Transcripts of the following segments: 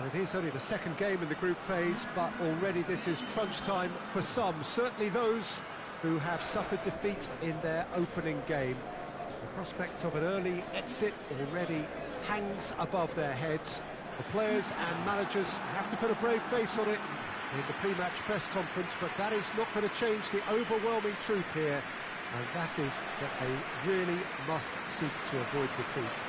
Well, it is only the second game in the group phase, but already this is crunch time for some, certainly those who have suffered defeat in their opening game. The prospect of an early exit already hangs above their heads. The players and managers have to put a brave face on it in the pre-match press conference, but that is not going to change the overwhelming truth here, and that is that they really must seek to avoid defeat.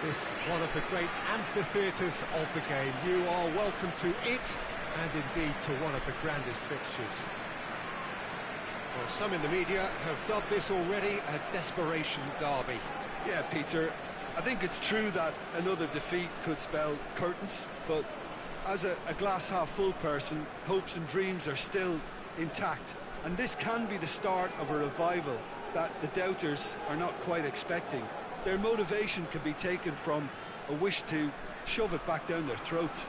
This one of the great amphitheatres of the game. You are welcome to it, and indeed to one of the grandest fixtures. Well, some in the media have dubbed this already a desperation derby. Yeah, Peter, I think it's true that another defeat could spell curtains, but as a glass-half-full person, hopes and dreams are still intact, and this can be the start of a revival that the doubters are not quite expecting. Their motivation can be taken from a wish to shove it back down their throats.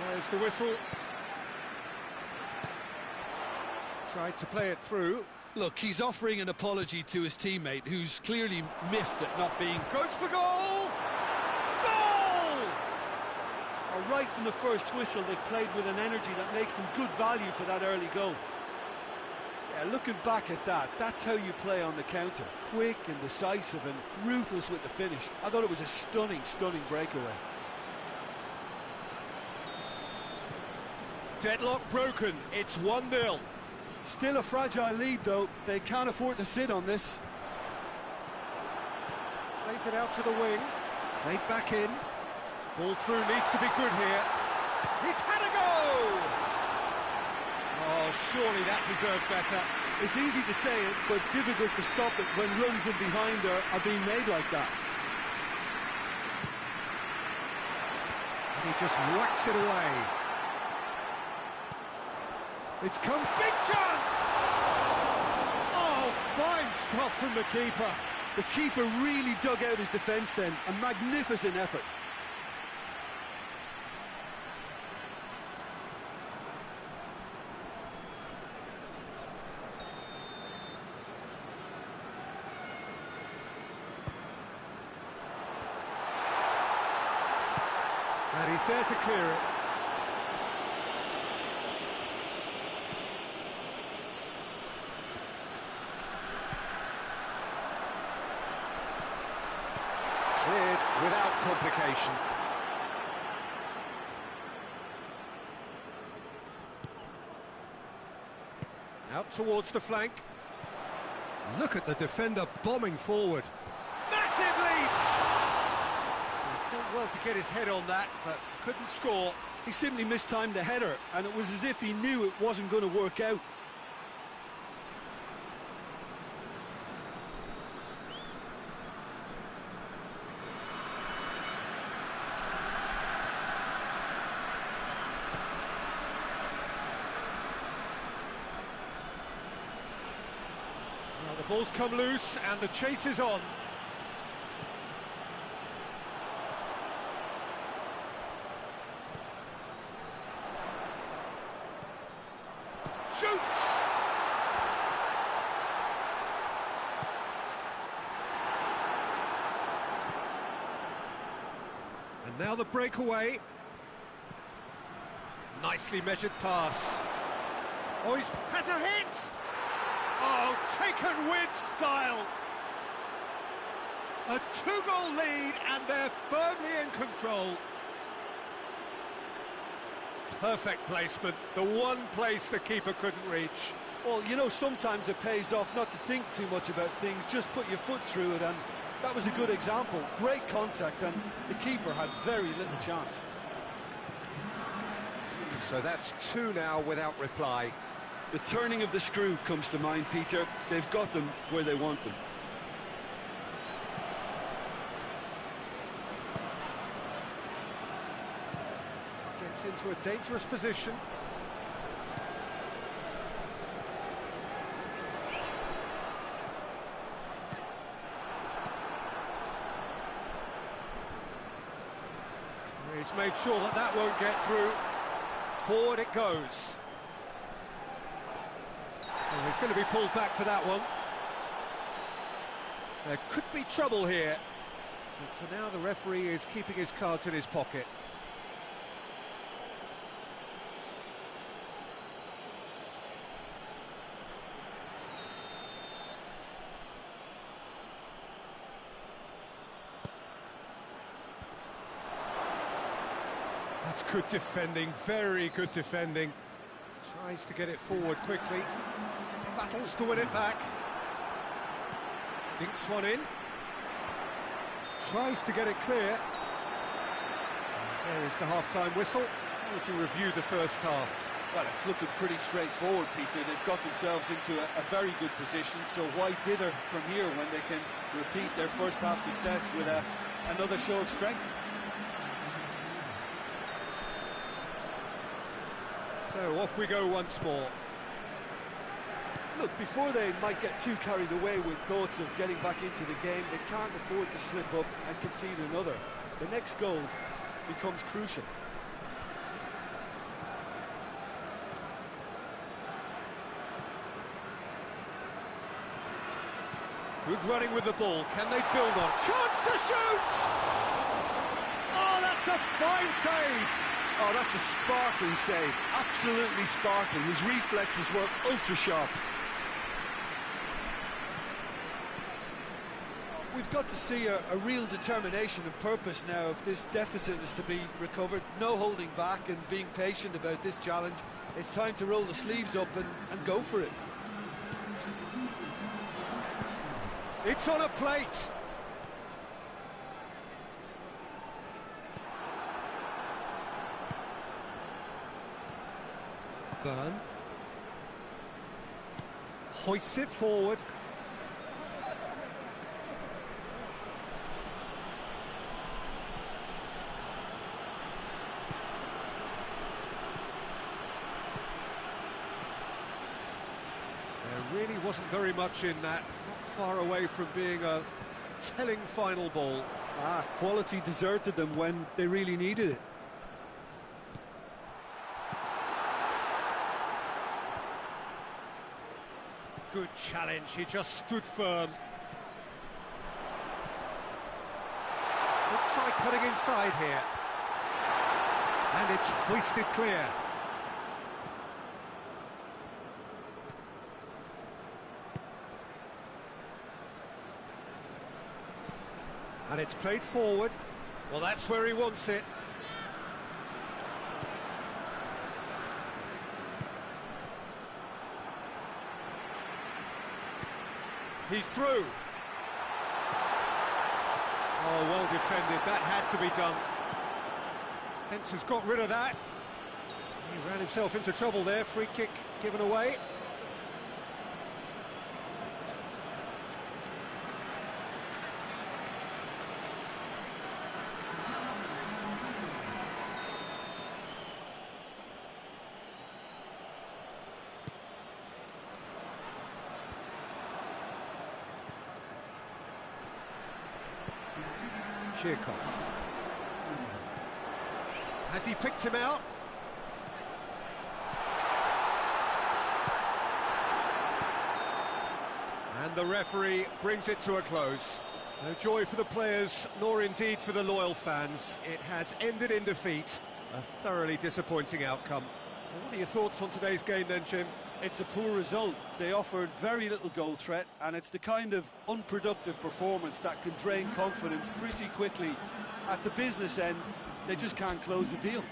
There's the whistle. Tried to play it through. Look, he's offering an apology to his teammate, who's clearly miffed at not being... Goes for goal! Goal! Right from the first whistle, they've played with an energy that makes them good value for that early goal. Yeah, looking back at that, that's how you play on the counter. Quick and decisive and ruthless with the finish. I thought it was a stunning, stunning breakaway. Deadlock broken, it's 1-0. Still a fragile lead, though. They can't afford to sit on this. Plays it out to the wing. Played back in. Ball through needs to be good here. He's had a go! Oh, surely that deserved better. It's easy to say it, but difficult to stop it when runs in behind are being made like that. And he just whacks it away. It's come, big chance! Oh, fine stop from the keeper. The keeper really dug out his defence then, a magnificent effort. And he's there to clear it. Cleared without complication. Out towards the flank. Look at the defender bombing forward. Massive leap! He's done well to get his head on that, but couldn't score. He simply mistimed the header, and it was as if he knew it wasn't going to work out. The ball's come loose and the chase is on. Shoots! And now the breakaway. Nicely measured pass. Oh, he has a hit! Oh, taken with style! A two-goal lead and they're firmly in control. Perfect placement, the one place the keeper couldn't reach. Well, you know, sometimes it pays off not to think too much about things, just put your foot through it, and that was a good example. Great contact, and the keeper had very little chance. So that's two now without reply. The turning of the screw comes to mind, Peter. They've got them where they want them. Gets into a dangerous position. He's made sure that that won't get through. Forward it goes. Oh, he's going to be pulled back for that one. There could be trouble here. But for now, the referee is keeping his cards in his pocket. That's good defending, very good defending. Tries to get it forward quickly. Battles to win it back. Dinks one in. Tries to get it clear. There is the half-time whistle. How would you review the first half? Well, it's looking pretty straightforward, Peter. They've got themselves into a very good position, so why dither from here when they can repeat their first half success with another show of strength? So off we go once more. Look, before they might get too carried away with thoughts of getting back into the game, they can't afford to slip up and concede another. The next goal becomes crucial. Good running with the ball. Can they build on? Chance to shoot! Oh, that's a fine save! Oh, that's a sparkling save. Absolutely sparkling. His reflexes were ultra-sharp. We've got to see a real determination and purpose now if this deficit is to be recovered. No holding back and being patient about this challenge. It's time to roll the sleeves up and go for it. It's on a plate. Burn. Hoists it forward. There really wasn't very much in that. Not far away from being a telling final ball. Quality deserted them when they really needed it. Good challenge, he just stood firm. Could try cutting inside here. And it's hoisted clear. And it's played forward. Well, that's where he wants it. He's through. Oh, well defended. That had to be done. Defence has got rid of that. He ran himself into trouble there. Free kick given away. Shirkoff. Has he picked him out? And the referee brings it to a close. No joy for the players, nor indeed for the loyal fans. It has ended in defeat. A thoroughly disappointing outcome. Well, what are your thoughts on today's game then, Jim? It's a poor result. They offered very little goal threat, and it's the kind of unproductive performance that can drain confidence pretty quickly. At the business end, they just can't close the deal.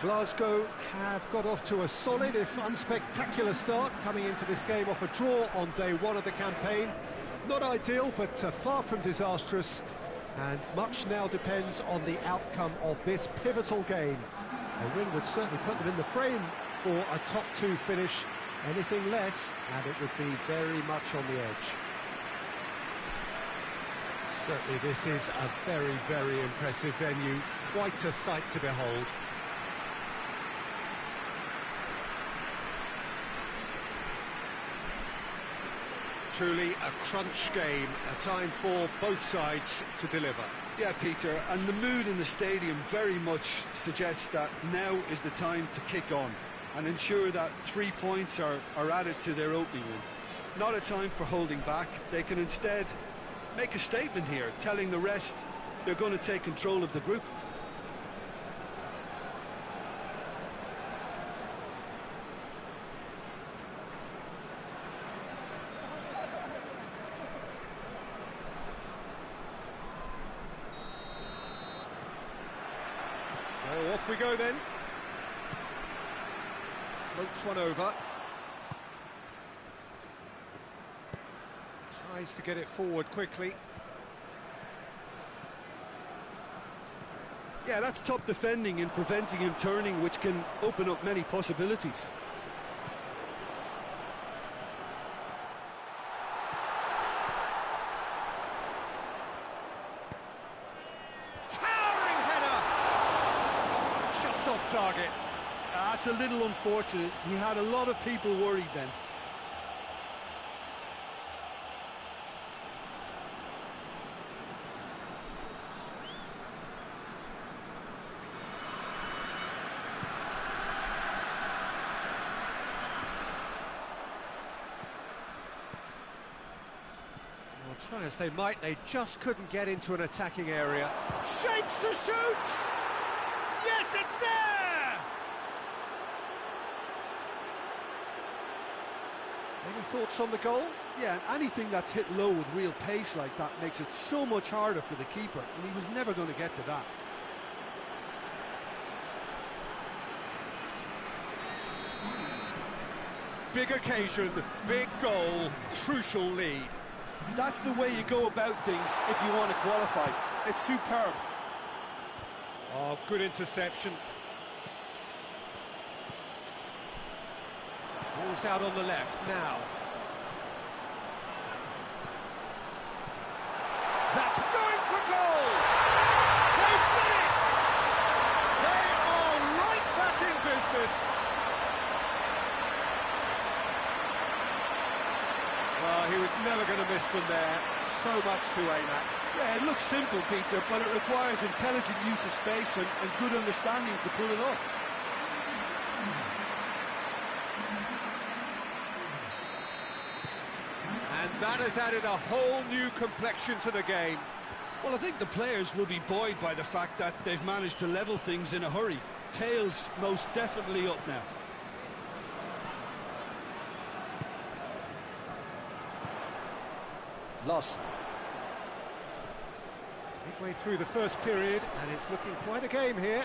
Glasgow have got off to a solid, if unspectacular start, coming into this game off a draw on day one of the campaign. Not ideal, but far from disastrous, and much now depends on the outcome of this pivotal game. A win would certainly put them in the frame for a top two finish. Anything less, and it would be very much on the edge. Certainly this is a very, very impressive venue. Quite a sight to behold. Truly a crunch game, a time for both sides to deliver. Yeah, Peter, and the mood in the stadium very much suggests that now is the time to kick on and ensure that 3 points are added to their opening win. Not a time for holding back. They can instead make a statement here, telling the rest they're going to take control of the group. So off we go then. Floats one over. Tries to get it forward quickly. Yeah, that's top defending and preventing him turning, which can open up many possibilities. Towering header! Just off target. That's a little unfortunate. He had a lot of people worried then. Well, try as they might, they just couldn't get into an attacking area. Shapes to shoot! Yes, it's there! Any thoughts on the goal? Yeah, and anything that's hit low with real pace like that makes it so much harder for the keeper, and he was never going to get to that. Big occasion, big goal, crucial lead. That's the way you go about things if you want to qualify. It's superb. Oh, good interception. Ball's out on the left now. That's going for goal! They've done it! They are right back in business. Well, he was never going to miss from there. So much to aim at. Yeah, it looks simple, Peter, but it requires intelligent use of space and good understanding to pull it off. And that has added a whole new complexion to the game. Well, I think the players will be buoyed by the fact that they've managed to level things in a hurry. Tails most definitely up now. Loss. Midway through the first period, and it's looking quite a game here.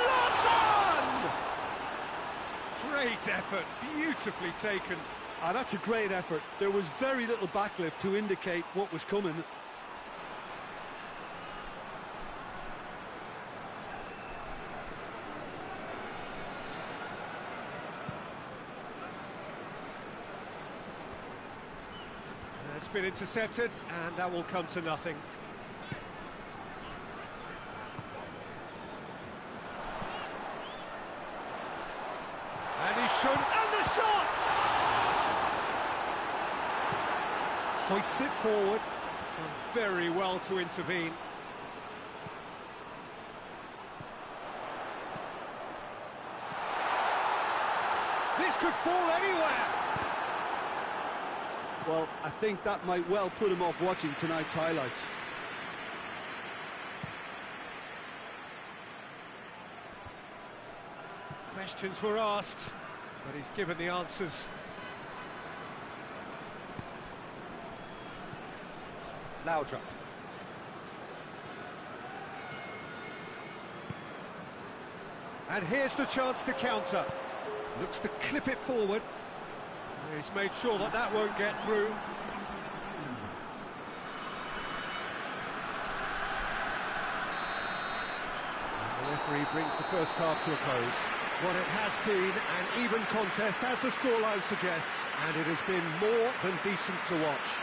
Lawson! Great effort, beautifully taken. That's a great effort. There was very little backlift to indicate what was coming. It's been intercepted, and that will come to nothing. And he should, and the shot! Hoists it forward. Done very well to intervene. This could fall anywhere. Well, I think that might well put him off watching tonight's highlights. Questions were asked, but he's given the answers. Laudrup. And here's the chance to counter. Looks to clip it forward. He's made sure that that won't get through. And the referee brings the first half to a close. What it has been an even contest, as the scoreline suggests, and it has been more than decent to watch.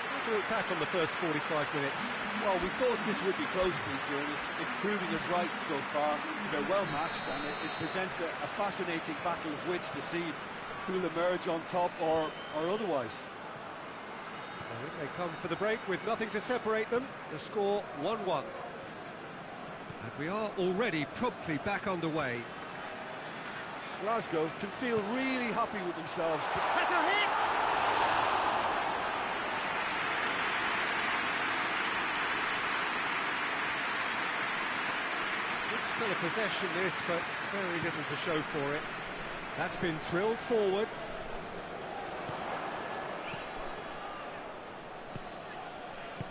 How do you look back on the first 45 minutes? Well, we thought this would be close, Peter, and it's proving us right so far. They're well matched, and it presents a fascinating battle of wits to see who'll emerge on top or otherwise. So they come for the break with nothing to separate them. The score 1-1. And we are already promptly back underway. Glasgow can feel really happy with themselves. Has a hit! Good spell of possession this, but very little to show for it. That's been drilled forward.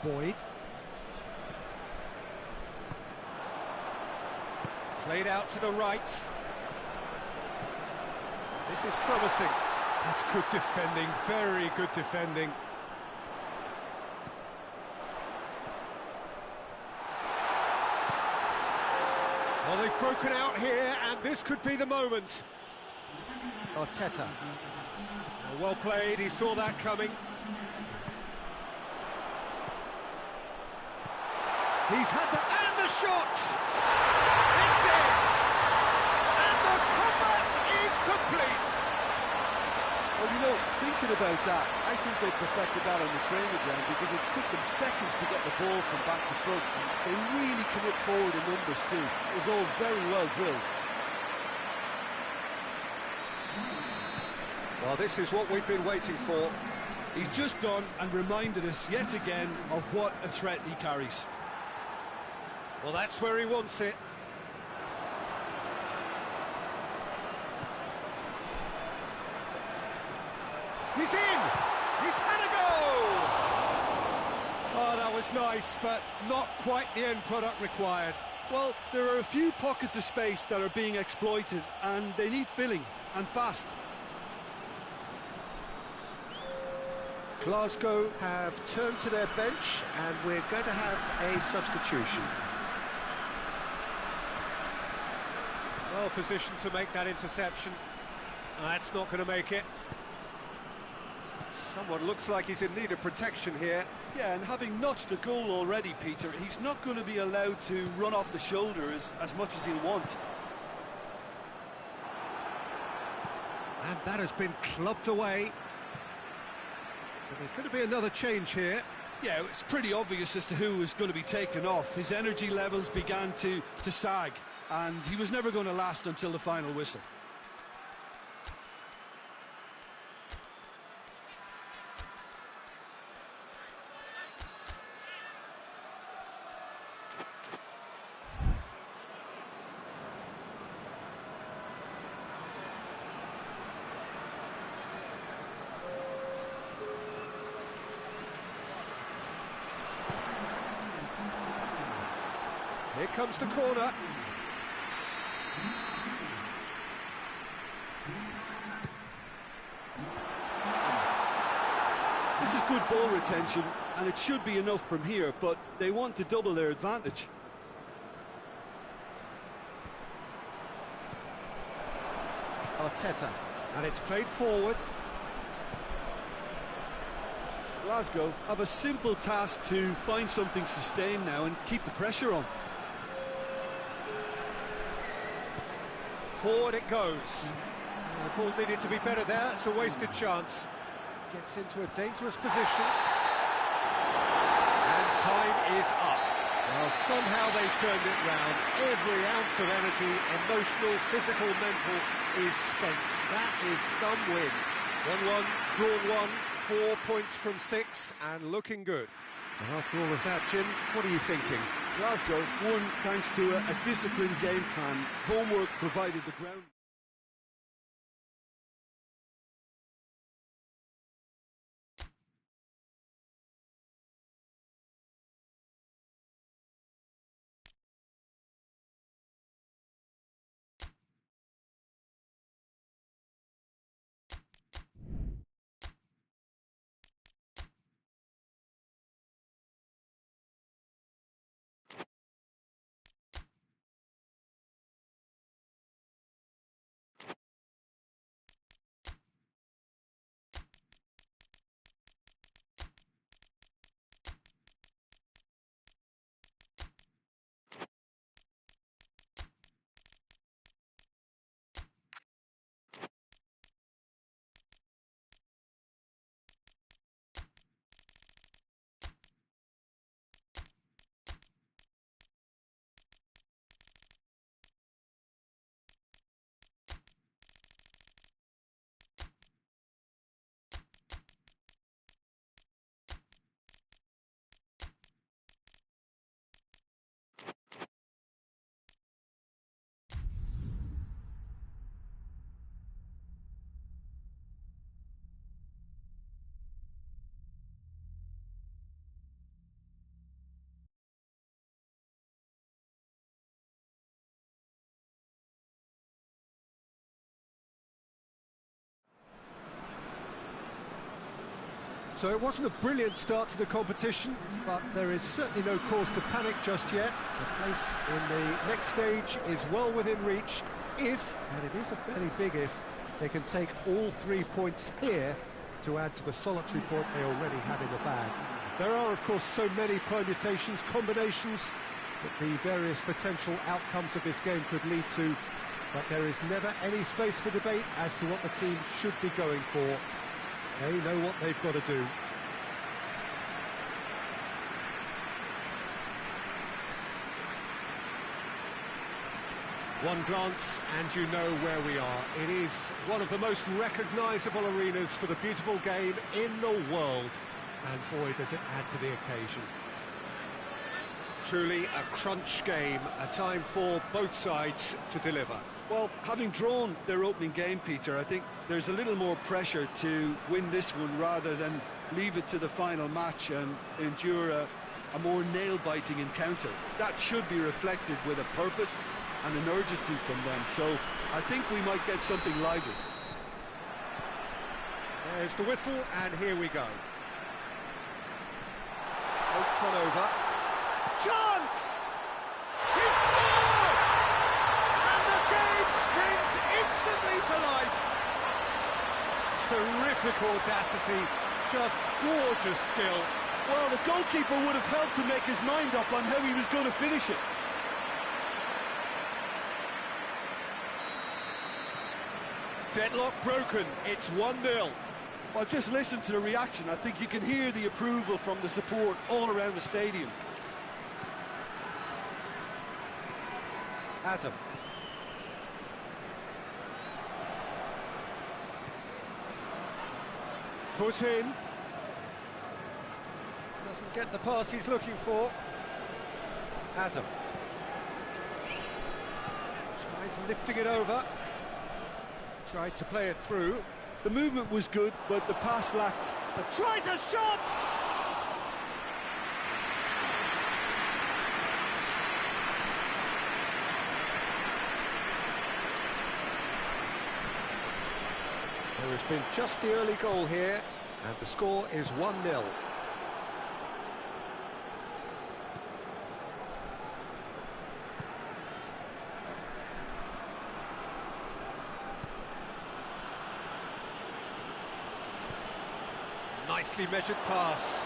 Boyd. Played out to the right. This is promising. That's good defending, very good defending. Well, they've broken out here, and this could be the moment. Arteta. Well played, he saw that coming. He's had and the shot! It's in! And the comeback is complete! Well, you know, thinking about that, I think they perfected that on the training ground because it took them seconds to get the ball from back to front. They really commit forward in numbers too. It was all very well drilled. Well, this is what we've been waiting for. He's just gone and reminded us yet again of what a threat he carries. Well, that's where he wants it. He's in! He's had a go! Oh, that was nice, but not quite the end product required. Well, there are a few pockets of space that are being exploited, and they need filling, and fast. Glasgow have turned to their bench, and we're going to have a substitution. Well positioned to make that interception. That's not going to make it. Someone looks like he's in need of protection here. Yeah, and having notched a goal already, Peter, he's not going to be allowed to run off the shoulder as much as he'll want. And that has been clubbed away. But there's going to be another change here. Yeah, it's pretty obvious as to who was going to be taken off. His energy levels began to sag, and he was never going to last until the final whistle. Here comes the corner. This is good ball retention, and it should be enough from here, but they want to double their advantage. Arteta, and it's played forward. Glasgow have a simple task to find something sustained now and keep the pressure on. Forward it goes. The ball needed to be better there. It's a wasted chance. Gets into a dangerous position. And time is up. Well, somehow they turned it round. Every ounce of energy, emotional, physical, mental, is spent. That is some win. 1-1, drawn 1, 4 points from 6, and looking good. And after all of that, Jim, what are you thinking? Glasgow won thanks to a disciplined game plan. Homework provided the ground. So it wasn't a brilliant start to the competition, but there is certainly no cause to panic just yet. The place in the next stage is well within reach if, and it is a fairly big if, they can take all 3 points here to add to the solitary point they already have in the bag. There are, of course, so many permutations, combinations that the various potential outcomes of this game could lead to, but there is never any space for debate as to what the team should be going for. They know what they've got to do. One glance and you know where we are. It is one of the most recognisable arenas for the beautiful game in the world. And boy, does it add to the occasion. Truly a crunch game, a time for both sides to deliver. Well, having drawn their opening game, Peter, I think there's a little more pressure to win this one rather than leave it to the final match and endure a more nail-biting encounter. That should be reflected with a purpose and an urgency from them, so I think we might get something lively. There's the whistle, and here we go. Floats one over. Chance! He scored! And the game springs instantly to life. Terrific audacity, just gorgeous skill. Well, the goalkeeper would have helped to make his mind up on how he was going to finish it. Deadlock broken, it's 1-0. Well, just listen to the reaction. I think you can hear the approval from the support all around the stadium. Adam. Foot in. Doesn't get the pass he's looking for. Adam. Tries lifting it over. Tried to play it through. The movement was good, but the pass lacked. Tries a shot! There has been just the early goal here, and the score is 1-0. Nicely measured pass.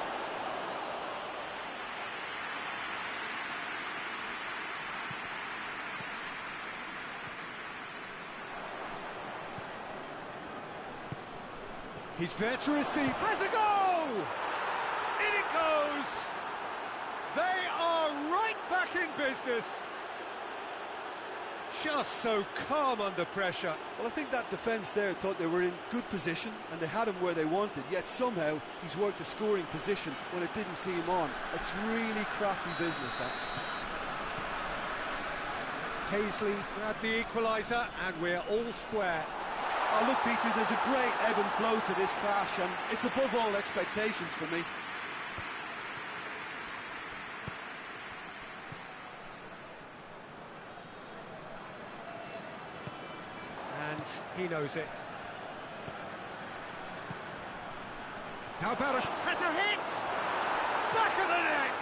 He's there to receive. Has a go! In it goes! They are right back in business. Just so calm under pressure. Well, I think that defence there thought they were in good position and they had him where they wanted, yet somehow he's worked a scoring position when it didn't see him on. It's really crafty business, that. Paisley grabbed the equaliser and we're all square. Oh, look, Peter, there's a great ebb and flow to this clash, and it's above all expectations for me. And he knows it. How about has a hit! Back of the net!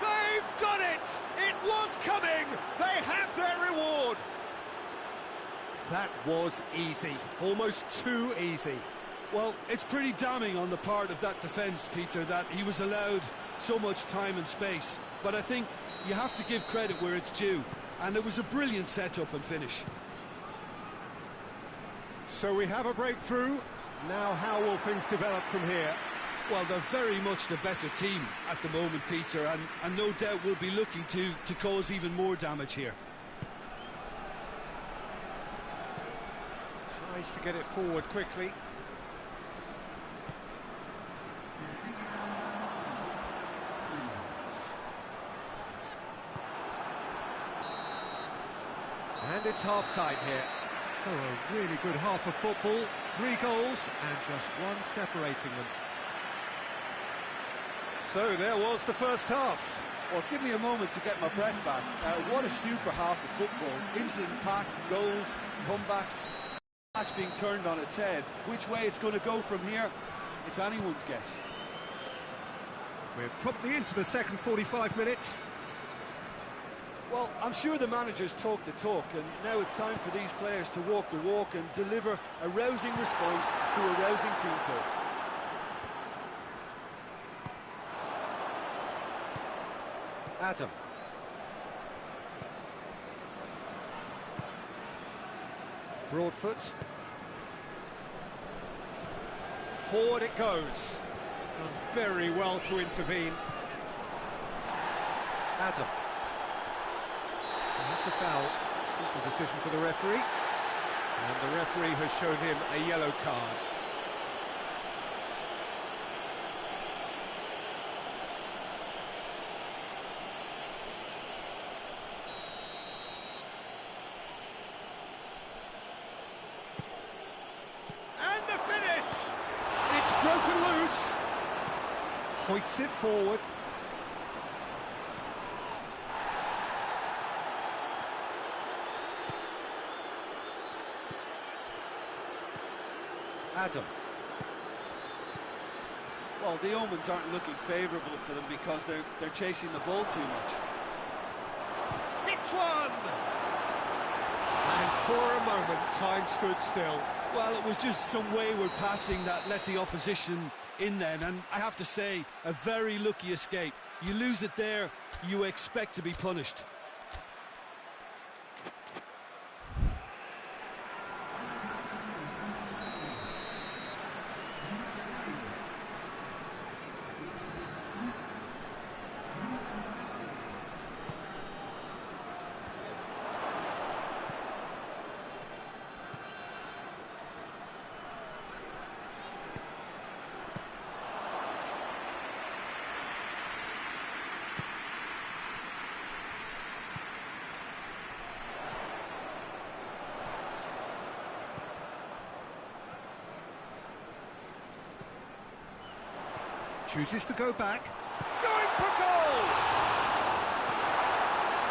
They've done it! It was coming! They have their reward! That was easy, almost too easy. Well, it's pretty damning on the part of that defence, Peter, that he was allowed so much time and space. But I think you have to give credit where it's due, and it was a brilliant setup and finish. So we have a breakthrough. Now how will things develop from here? Well, they're very much the better team at the moment, Peter, and no doubt will be looking to cause even more damage here. Tries to get it forward quickly. And it's half-time here. So a really good half of football. 3 goals and just one separating them. So there was the first half. Well, give me a moment to get my breath back. What a super half of football. Incident-packed, goals, comebacks, match being turned on its head. Which way it's going to go from here, it's anyone's guess. We're promptly into the second 45 minutes. Well, I'm sure the managers talk the talk, and now it's time for these players to walk the walk and deliver a rousing response to a rousing team talk. Adam. Broadfoot. Forward it goes. Done very well to intervene. Adam. And that's a foul. Simple decision for the referee. And the referee has shown him a yellow card. And the finish! It's broken loose. Hoists it forward. Adam. Well, the omens aren't looking favourable for them because they're chasing the ball too much. Hits one! And for a moment, time stood still. Well, it was just some wayward passing that let the opposition in then, and I have to say, a very lucky escape. You lose it there, you expect to be punished. Chooses to go back. Going for goal!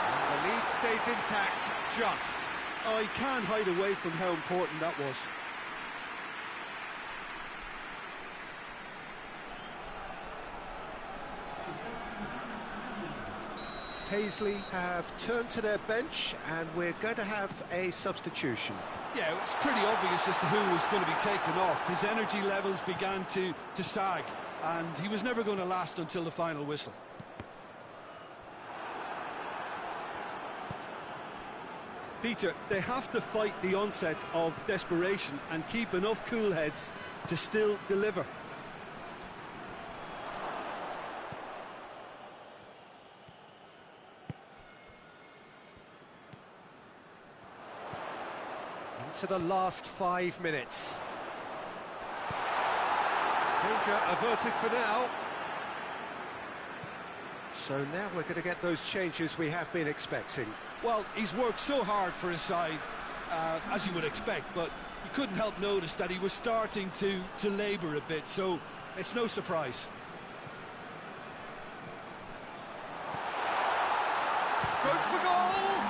And the lead stays intact, just. I can't hide away from how important that was. Paisley have turned to their bench, and we're going to have a substitution. Yeah, it's pretty obvious as to who was going to be taken off. His energy levels began to sag, and he was never going to last until the final whistle. Peter, they have to fight the onset of desperation and keep enough cool heads to still deliver. Into the last 5 minutes. Danger averted for now. So now we're going to get those changes we have been expecting. Well, he's worked so hard for his side, as you would expect, but you couldn't help notice that he was starting to labour a bit, so it's no surprise. Goes for goal!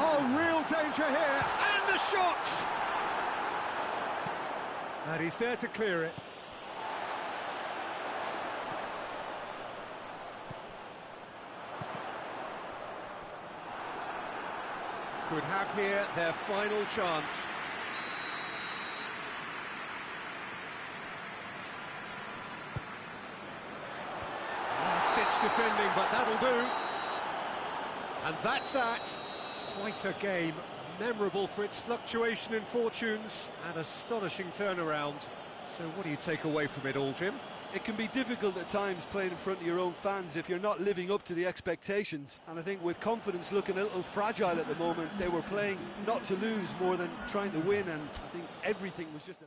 Oh, real danger here, and the shot! And he's there to clear it. Could have here their final chance. Last-ditch defending, but that'll do. And that's that. Quite a game, memorable for its fluctuation in fortunes and astonishing turnaround. So what do you take away from it all, Jim? It can be difficult at times playing in front of your own fans if you're not living up to the expectations. And I think with confidence looking a little fragile at the moment, they were playing not to lose more than trying to win, and I think everything was just a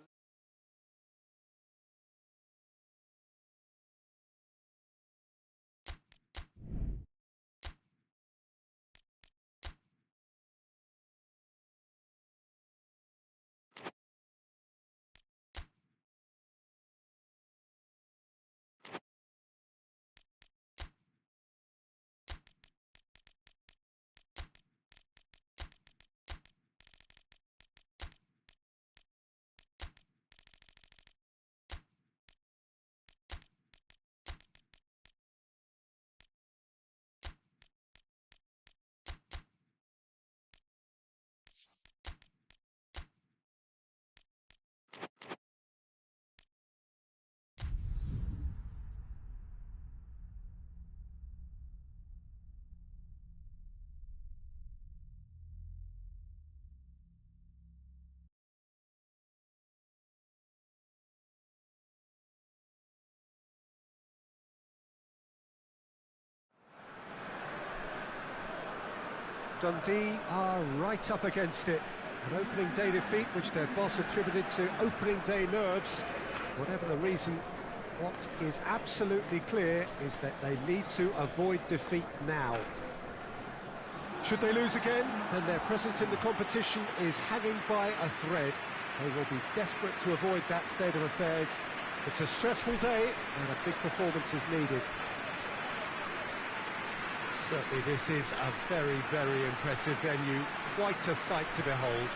Dundee are right up against it. An opening day defeat which their boss attributed to opening day nerves. Whatever the reason, what is absolutely clear is that they need to avoid defeat now. Should they lose again, then their presence in the competition is hanging by a thread. They will be desperate to avoid that state of affairs. It's a stressful day and a big performance is needed. Certainly this is a very, very impressive venue. Quite a sight to behold.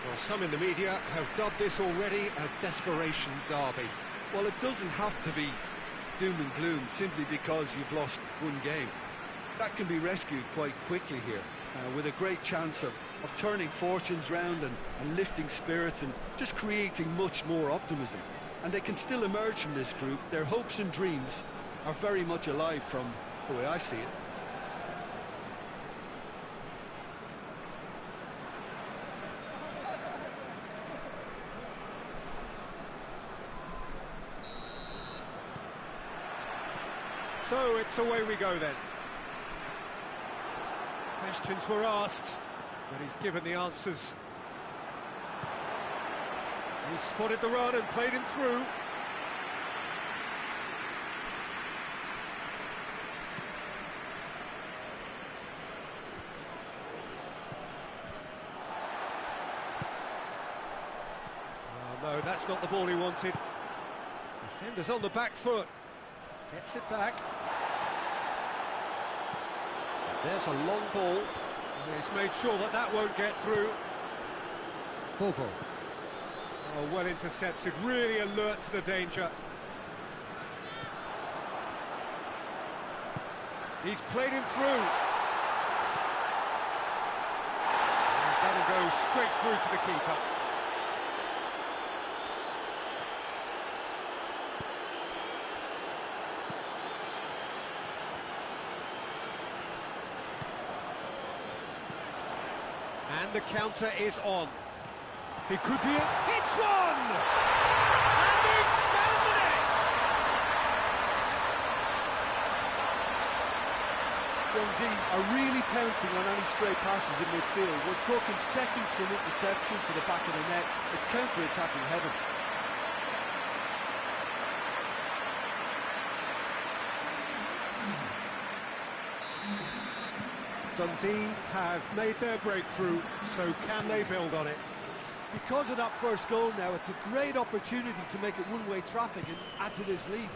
Well, some in the media have dubbed this already a desperation derby. Well, it doesn't have to be doom and gloom simply because you've lost one game. That can be rescued quite quickly here, with a great chance of turning fortunes round and lifting spirits and just creating much more optimism. And they can still emerge from this group. Their hopes and dreams are very much alive from the way I see it. So it's away we go then. Questions were asked, but he's given the answers. He spotted the run and played him through. Oh, no, that's not the ball he wanted. Defender's on the back foot. Gets it back. There's a long ball. And he's made sure that that won't get through. Bovo. Oh, well intercepted, really alert to the danger. He's played him through. And that'll go straight through to the keeper. And the counter is on. He could be it. Hits one! And he's found the net! Dundee are really pouncing on any stray passes in midfield. We're talking seconds from interception to the back of the net. It's counter-attacking heaven. Dundee have made their breakthrough, so can they build on it? Because of that first goal now, it's a great opportunity to make it one-way traffic and add to this lead.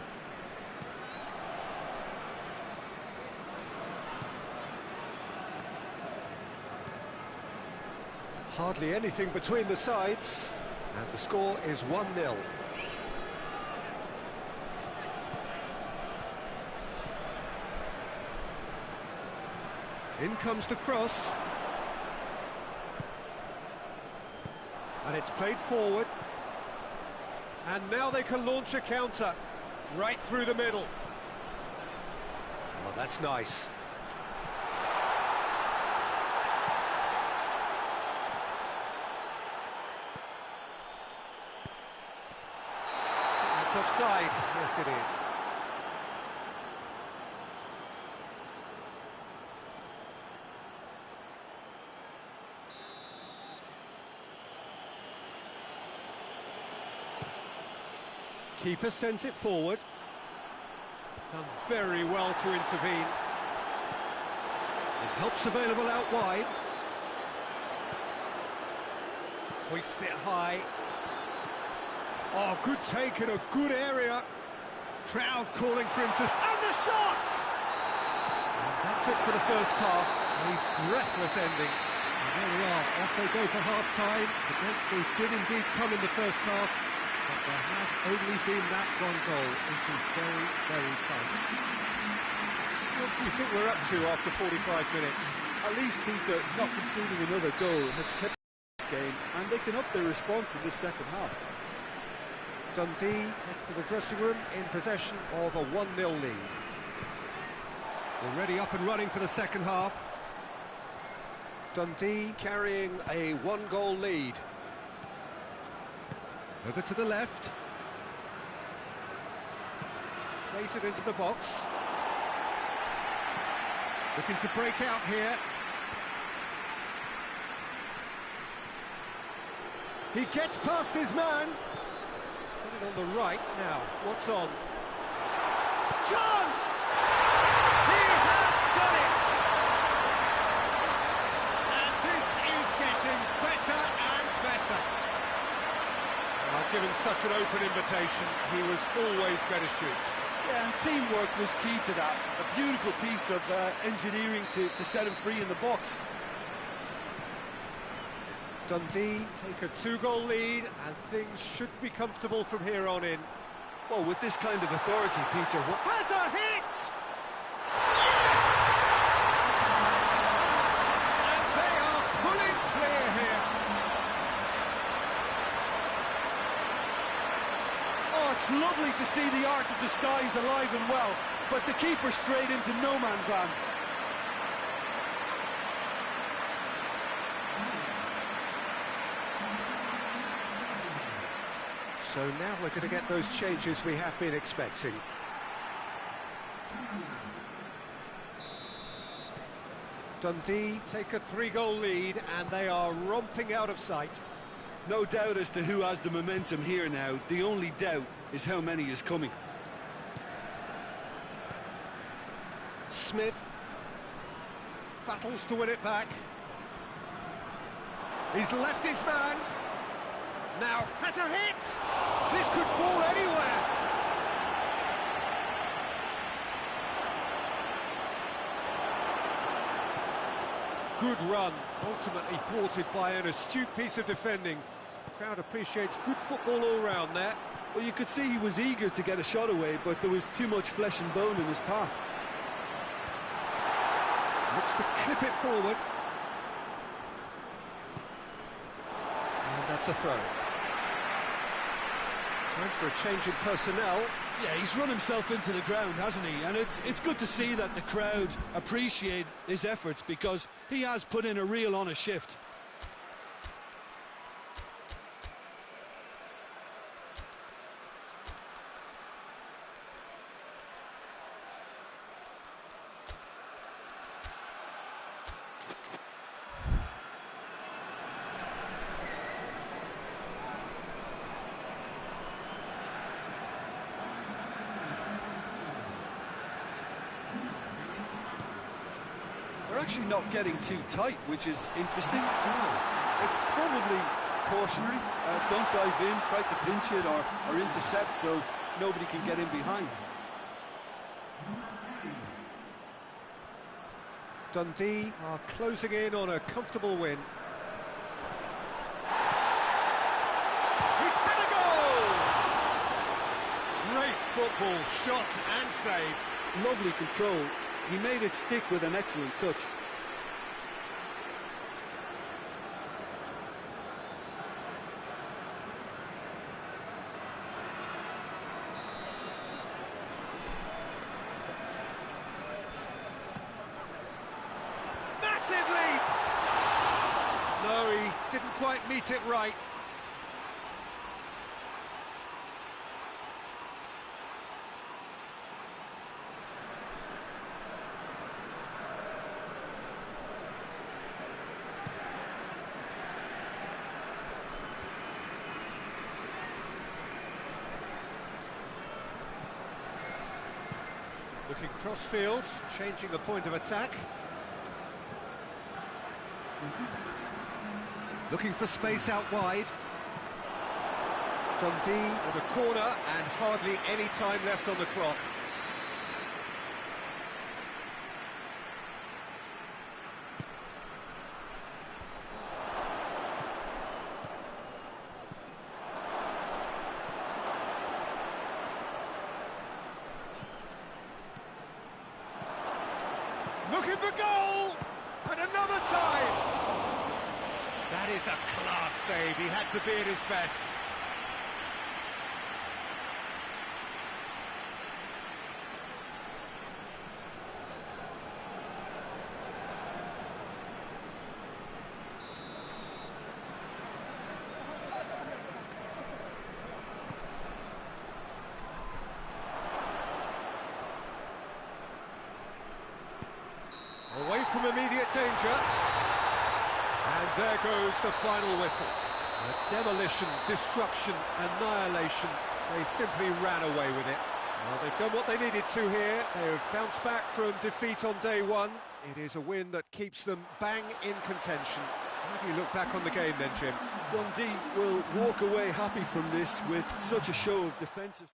Hardly anything between the sides, and the score is 1-0. In comes the cross. And it's played forward. And now they can launch a counter. Right through the middle. Oh, that's nice. That's offside. Yes, it is. Keeper sends it forward. Done very well to intervene. And help's available out wide. Hoists it high. Oh, good take in a good area. Crowd calling for him to... And the shot! And that's it for the first half. A breathless ending. And there we are. Off they go for half-time. The breakthrough did indeed come in the first half. But there has only been that one goal. It is very, very tight. What do you think we're up to after 45 minutes? At least Peter, not conceding another goal, has kept this game, and they can up their response in this second half. Dundee head for the dressing room in possession of a 1-0 lead. Already up and running for the second half. Dundee carrying a one-goal lead. Over to the left. Plays it into the box. Looking to break out here. He gets past his man. He's put it on the right now. What's on? Chance! He has done it! And this is getting better and better. Given such an open invitation, he was always going to shoot. Yeah, and teamwork was key to that. A beautiful piece of engineering to set him free in the box. Dundee take a 2-goal lead, and things should be comfortable from here on in. Well, with this kind of authority, Peter... Has a hit! Yes! And they are pulling clear here. Oh, it's lovely to see the art of disguise alive and well, but the keeper straight into no man's land. So now we're going to get those changes we have been expecting. Dundee take a 3-goal lead, and they are romping out of sight. No doubt as to who has the momentum here now. The only doubt is how many is coming. Smith battles to win it back. He's left his man. Now has a hit. This could fall anywhere. Good run, ultimately thwarted by an astute piece of defending. Crowd appreciates good football all round there. Well, you could see he was eager to get a shot away, but there was too much flesh and bone in his path. Looks to clip it forward. And that's a throw. Time for a change in personnel. Yeah, he's run himself into the ground, hasn't he? And it's good to see that the crowd appreciate his efforts, because he has put in a real honest shift. They're actually not getting too tight, which is interesting. It's probably cautionary. Don't dive in, try to pinch it or intercept so nobody can get in behind. Dundee are closing in on a comfortable win. He's had a goal! Great football, shot and save. Lovely control. He made it stick with an excellent touch. Massive leap! No, he didn't quite meet it right. Looking cross-field, changing the point of attack. Looking for space out wide. Dundee with a corner and hardly any time left on the clock. Looking for goal! And another time! That is a class save. He had to be at his best. danger. And there goes the final whistle. Demolition, destruction, annihilation. They simply ran away with it. Well, they've done what they needed to here. They have bounced back from defeat on day one. It is a win that keeps them bang in contention. How do you look back on the game then, Jim? Dundee will walk away happy from this with such a show of defensive.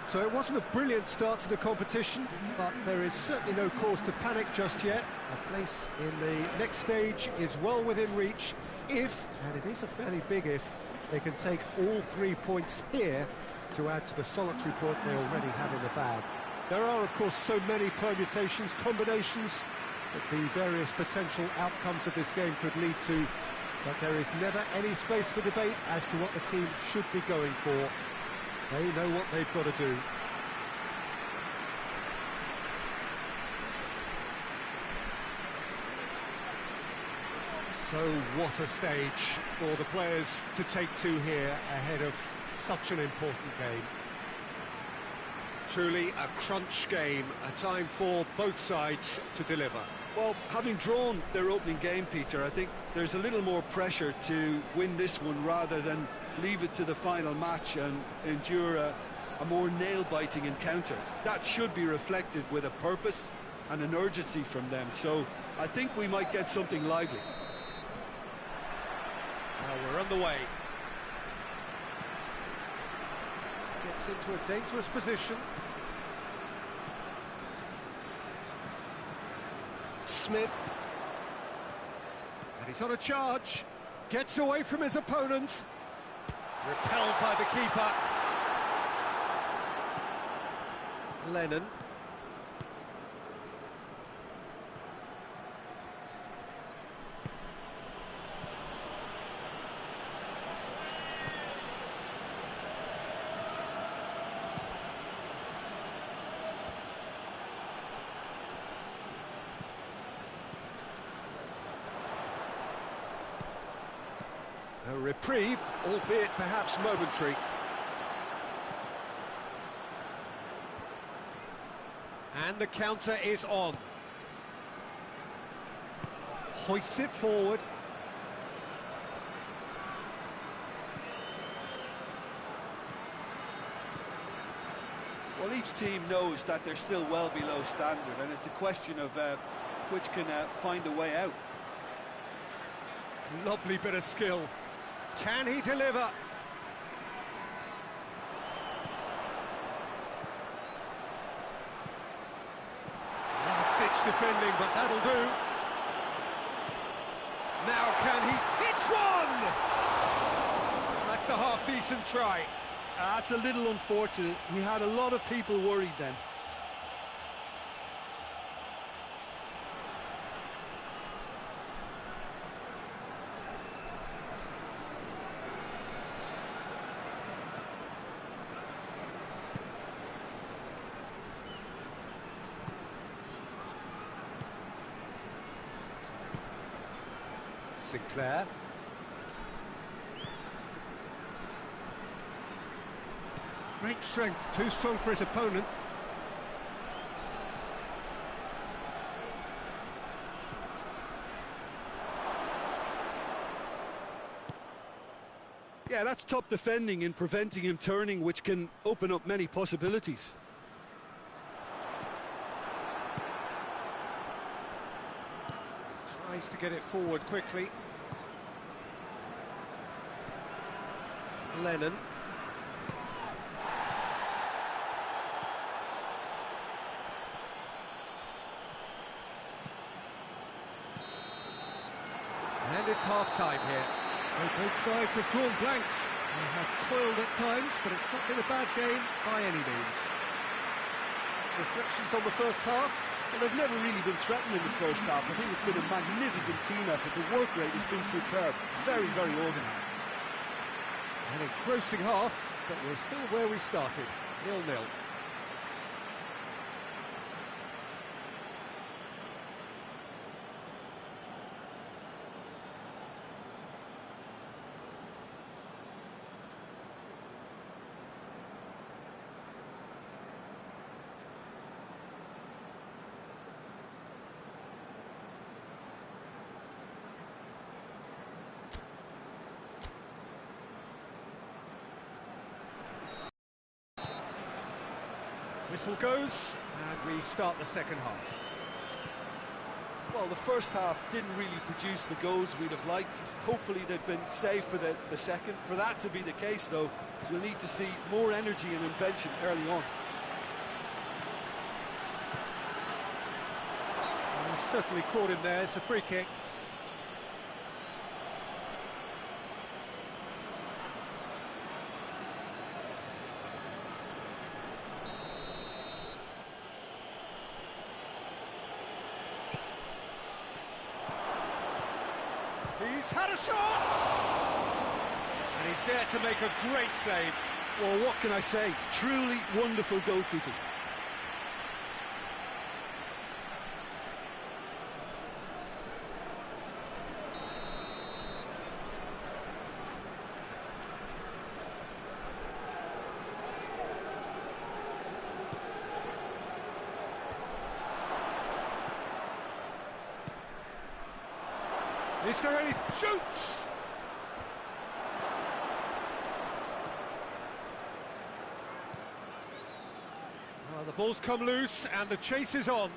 So it wasn't a brilliant start to the competition, but there is certainly no cause to panic just yet. A place in the next stage is well within reach if, and it is a fairly big if, they can take all 3 points here to add to the solitary point they already have in the bag. There are, of course, so many permutations, combinations that the various potential outcomes of this game could lead to, but there is never any space for debate as to what the team should be going for. They know what they've got to do. So what a stage for the players to take to here ahead of such an important game. Truly a crunch game, a time for both sides to deliver. Well, having drawn their opening game, Peter, I think there's a little more pressure to win this one rather than leave it to the final match and endure a more nail-biting encounter. That should be reflected with a purpose and an urgency from them. So I think we might get something lively. Well, we're on the way. Gets into a dangerous position. Smith. And he's on a charge. Gets away from his opponent. Repelled by the keeper. Lennon. A reprieve, albeit perhaps momentary. And the counter is on. Hoists it forward. Well, each team knows that they're still well below standard, and it's a question of which can find a way out. Lovely bit of skill. Can he deliver? Last-ditch defending, but that'll do. Now can he... Hits one! That's a half-decent try. That's a little unfortunate. He had a lot of people worried then. Sinclair. Great strength, too strong for his opponent. Yeah, that's top defending and preventing him turning, which can open up many possibilities. Tries to get it forward quickly. Lennon. And it's half-time here. So both sides have drawn blanks. They have toiled at times, but it's not been a bad game by any means. Reflections on the first half? Well, they've never really been threatened in the first half. I think it's been a magnificent team effort. The work rate has been superb. Very, very organised. An engrossing half, but we're still where we started, 0-0. Whistle goes, and we start the second half. Well, the first half didn't really produce the goals we'd have liked. Hopefully they've been saved for the second. For that to be the case, though, we'll need to see more energy and invention early on. Well, he's certainly caught him there. It's a free kick. He's had a shot! And he's there to make a great save. Well, what can I say? Truly wonderful goalkeeping. Is there any... Shoots! Well, the ball's come loose and the chase is on.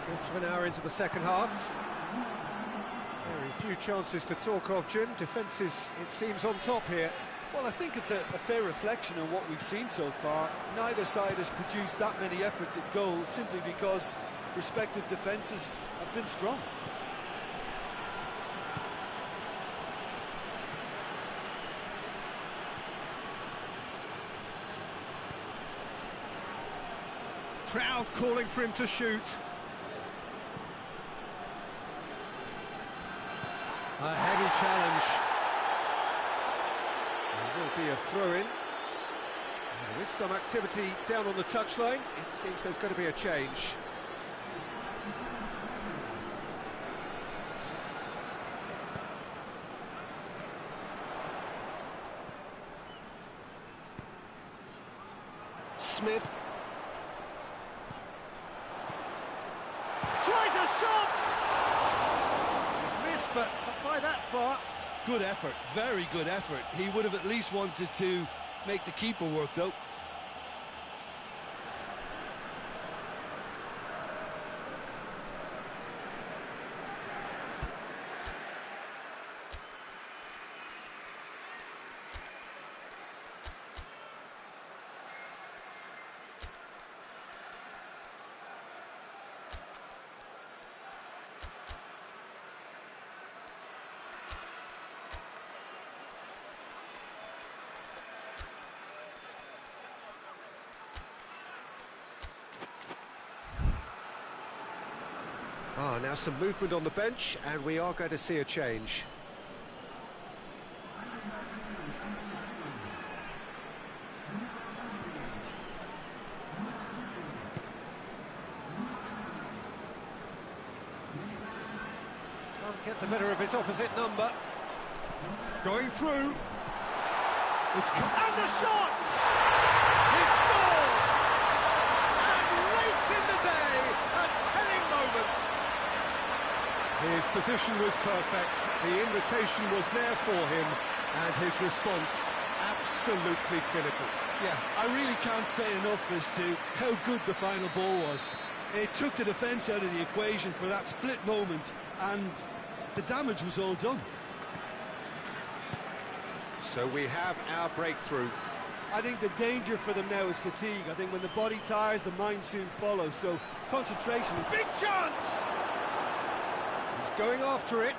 Quarter of an hour into the second half. Very few chances to talk of, Jim. Defence is, it seems, on top here. Well, I think it's a fair reflection on what we've seen so far. Neither side has produced that many efforts at goal simply because respective defences have been strong. Crowd calling for him to shoot. A heavy challenge. There will be a throw-in. There is some activity down on the touchline. It seems there's going to be a change. Smith. Tries a shot! He's missed, but not by that far. Good effort, very good effort. He would have at least wanted to make the keeper work, though. Now some movement on the bench, and we are going to see a change. get the better of his opposite number. Going through. And the shot! He scored! And late in the day, a telling moment. His position was perfect, the invitation was there for him, and his response absolutely clinical. Yeah, I really can't say enough as to how good the final ball was. It took the defence out of the equation for that split moment, and the damage was all done. So we have our breakthrough. I think the danger for them now is fatigue. I think when the body tires, the mind soon follows, so concentration is... Big chance! He's going after it.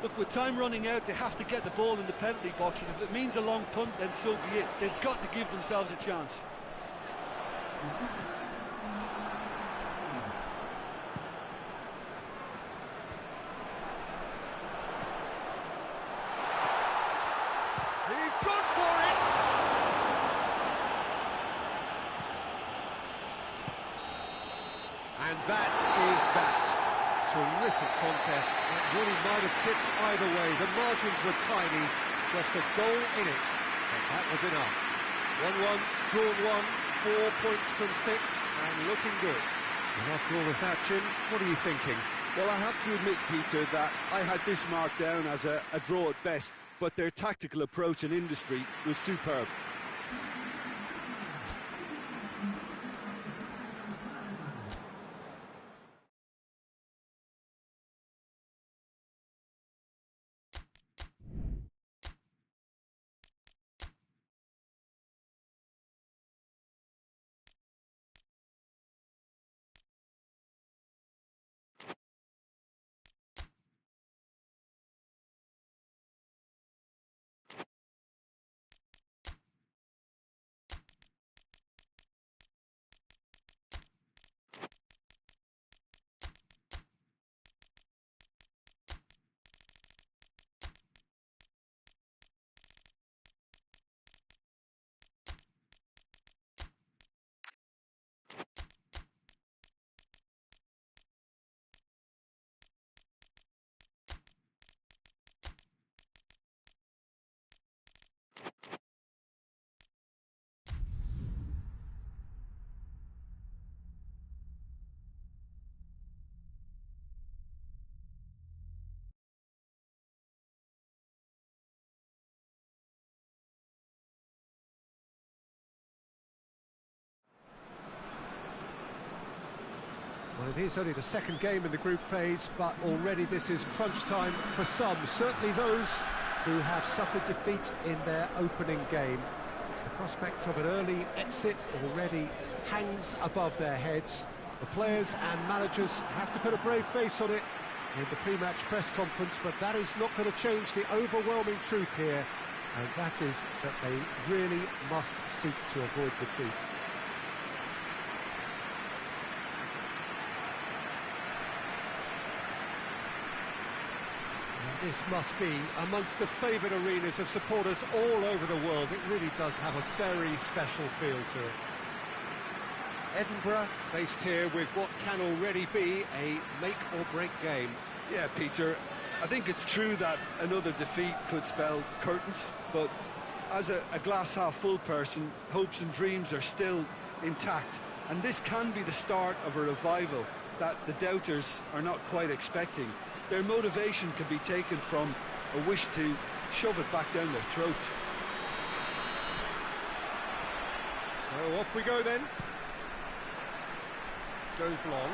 Look, with time running out, they have to get the ball in the penalty box, and if it means a long punt, then so be it. They've got to give themselves a chance. He's gone for it! And that is that. Terrific contest. It really might have tipped either way. The margins were tiny, just a goal in it, and that was enough. 1-1, drawn 1, 4 points from 6, and looking good. And after all of that, Jim, what are you thinking? Well, I have to admit, Peter, that I had this marked down as a draw at best, but their tactical approach and industry was superb. Well, it is only the second game in the group phase, but already this is crunch time for some, certainly those who have suffered defeat in their opening game. The prospect of an early exit already hangs above their heads. The players and managers have to put a brave face on it in the pre-match press conference, but that is not going to change the overwhelming truth here, and that is that they really must seek to avoid defeat. This must be amongst the favoured arenas of supporters all over the world. It really does have a very special feel to it. Edinburgh faced here with what can already be a make-or-break game. Yeah, Peter, I think it's true that another defeat could spell curtains, but as a glass-half-full person, hopes and dreams are still intact, and this can be the start of a revival that the doubters are not quite expecting. Their motivation can be taken from a wish to shove it back down their throats. So off we go then. Goes long.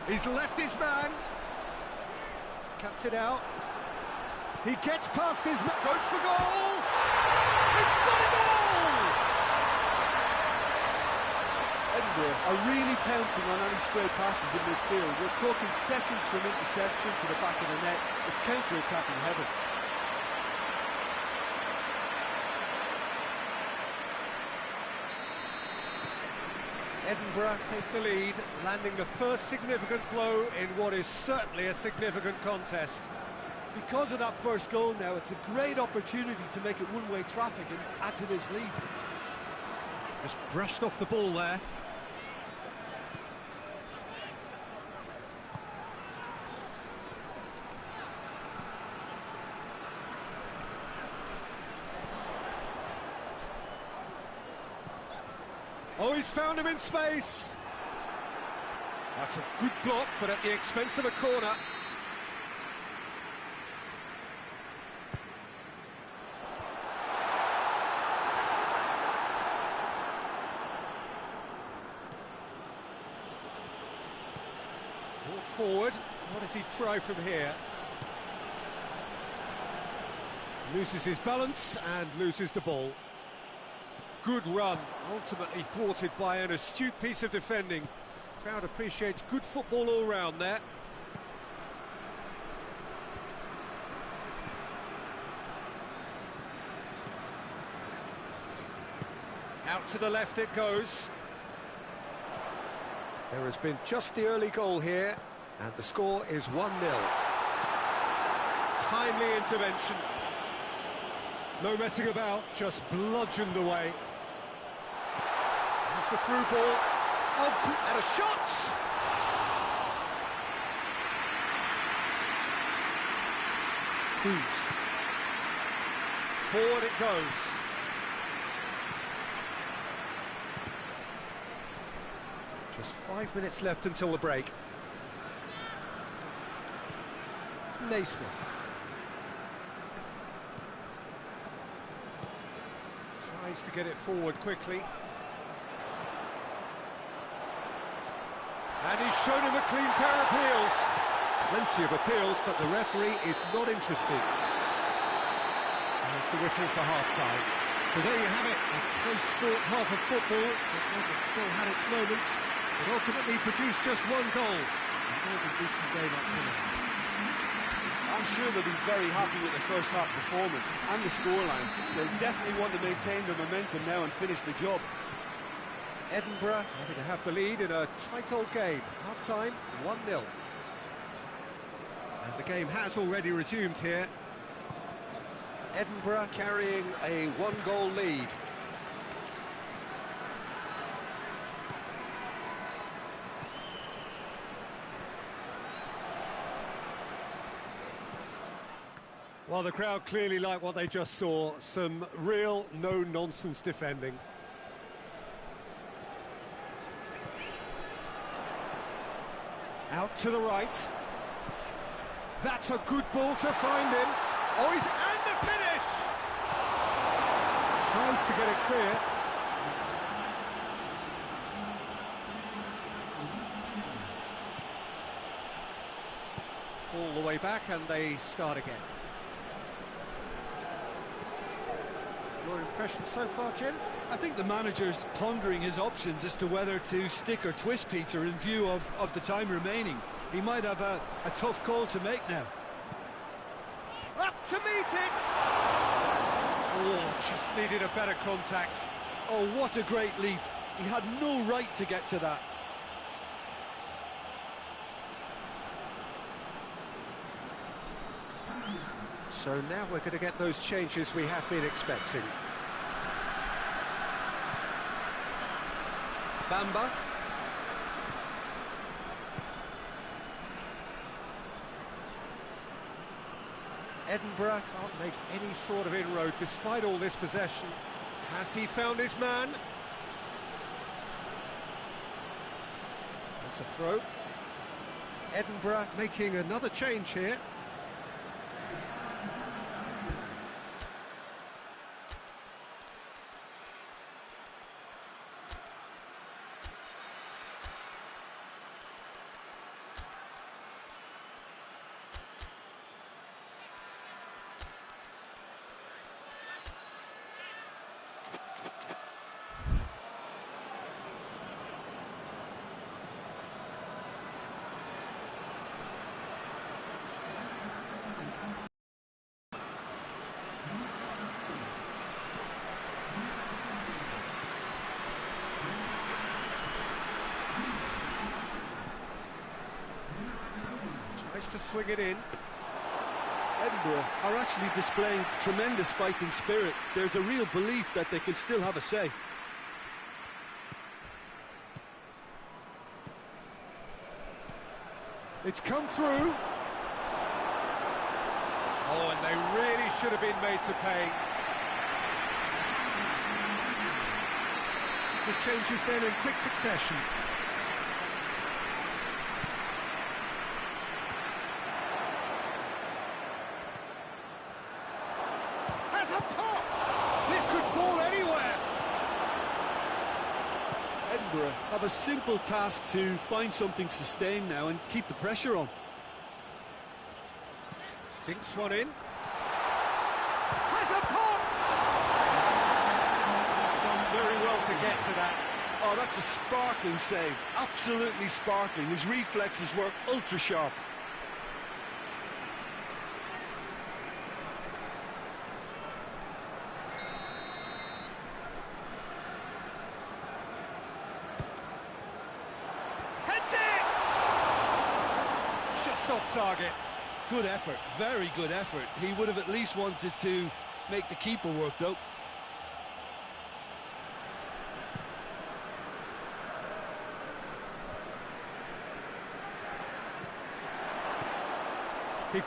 He's left his man. Cuts it out. He gets past his man. Goes for goal. He's got it all! Edinburgh are really pouncing on any stray passes in midfield. We're talking seconds from interception to the back of the net. It's counter-attacking heaven. Edinburgh take the lead, landing the first significant blow in what is certainly a significant contest. Because of that first goal now, it's a great opportunity to make it one-way traffic and add to this lead. Just brushed off the ball there. Oh, he's found him in space. That's a good block, but at the expense of a corner. Brought forward. What does he try from here? Loses his balance and loses the ball. Good run, ultimately thwarted by an astute piece of defending. Crowd appreciates good football all round there. Out to the left it goes. There has been just the early goal here, and the score is 1-0. Timely intervention. No messing about, just bludgeoned away. There's the through ball. Oh, and a shot! Cruz. Forward it goes. Just 5 minutes left until the break. Naismith. Tries to get it forward quickly. And he's shown him a clean pair of heels. Plenty of appeals, but the referee is not interested. There's the whistle for half-time. So there you have it, a close-fought half of football, but Morgan still had its moments. It ultimately produced just one goal. A more than decent game up to now. I'm sure they'll be very happy with the first half performance and the scoreline. They'll definitely want to maintain the momentum now and finish the job. Edinburgh happy to have the lead in a tight old game. Half-time, 1-0. And the game has already resumed here. Edinburgh carrying a one-goal lead. Well, the crowd clearly like what they just saw. Some real no-nonsense defending. Out to the right. That's a good ball to find him. Oh, he's and the finish! Tries to get it clear. All the way back and they start again. Your impression so far, Jim? I think the manager's pondering his options as to whether to stick or twist Peter in view of the time remaining. He might have a tough call to make now. Up to meet it! Oh, just needed a better contact. Oh, what a great leap. He had no right to get to that. So now we're going to get those changes we have been expecting. Bamba. Edinburgh can't make any sort of inroad despite all this possession. Has he found his man? That's a throw. Edinburgh making another change here. Tries to swing it in. Edinburgh are actually displaying tremendous fighting spirit. There's a real belief that they can still have a say. It's come through. Oh, and they really should have been made to pay. The changes then in quick succession. Has a pop! This could fall anywhere. Edinburgh have a simple task to find something sustained now and keep the pressure on. Dinks one in. Has a pop! He's done very well to get to that. Oh, that's a sparkling save. Absolutely sparkling. His reflexes work ultra sharp. Heads it! Just off target. Good effort, very good effort. He would have at least wanted to make the keeper work, though. He's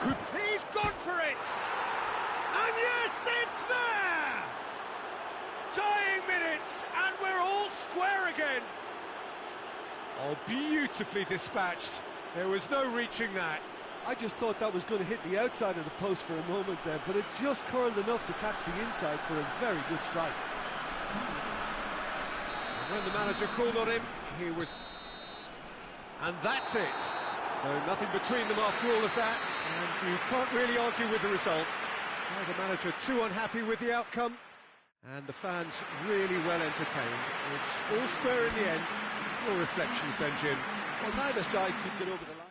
gone for it! And yes, it's there! Dying minutes, and we're all square again. Oh, beautifully dispatched. There was no reaching that. I just thought that was going to hit the outside of the post for a moment there, but it just curled enough to catch the inside for a very good strike. And when the manager called on him, he was... And that's it. So nothing between them after all of that, and you can't really argue with the result. The manager too unhappy with the outcome, and the fans really well entertained. It's all square in the end. Your reflections then, Jim? Well, neither side could get over the line.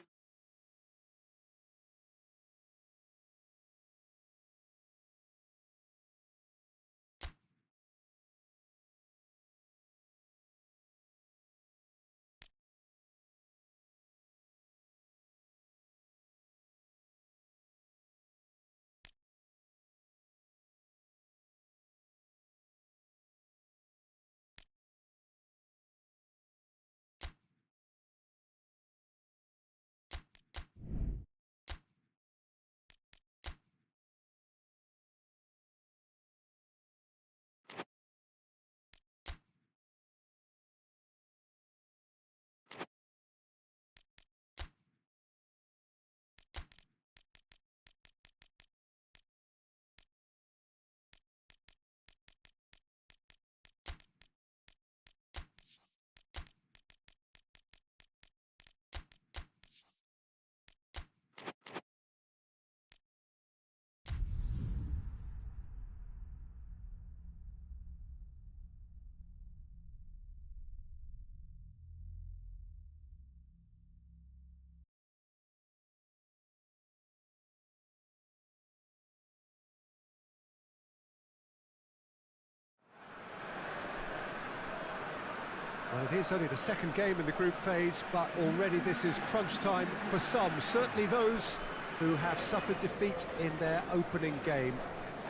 Well, it is only the second game in the group phase, but already this is crunch time for some, certainly those who have suffered defeat in their opening game.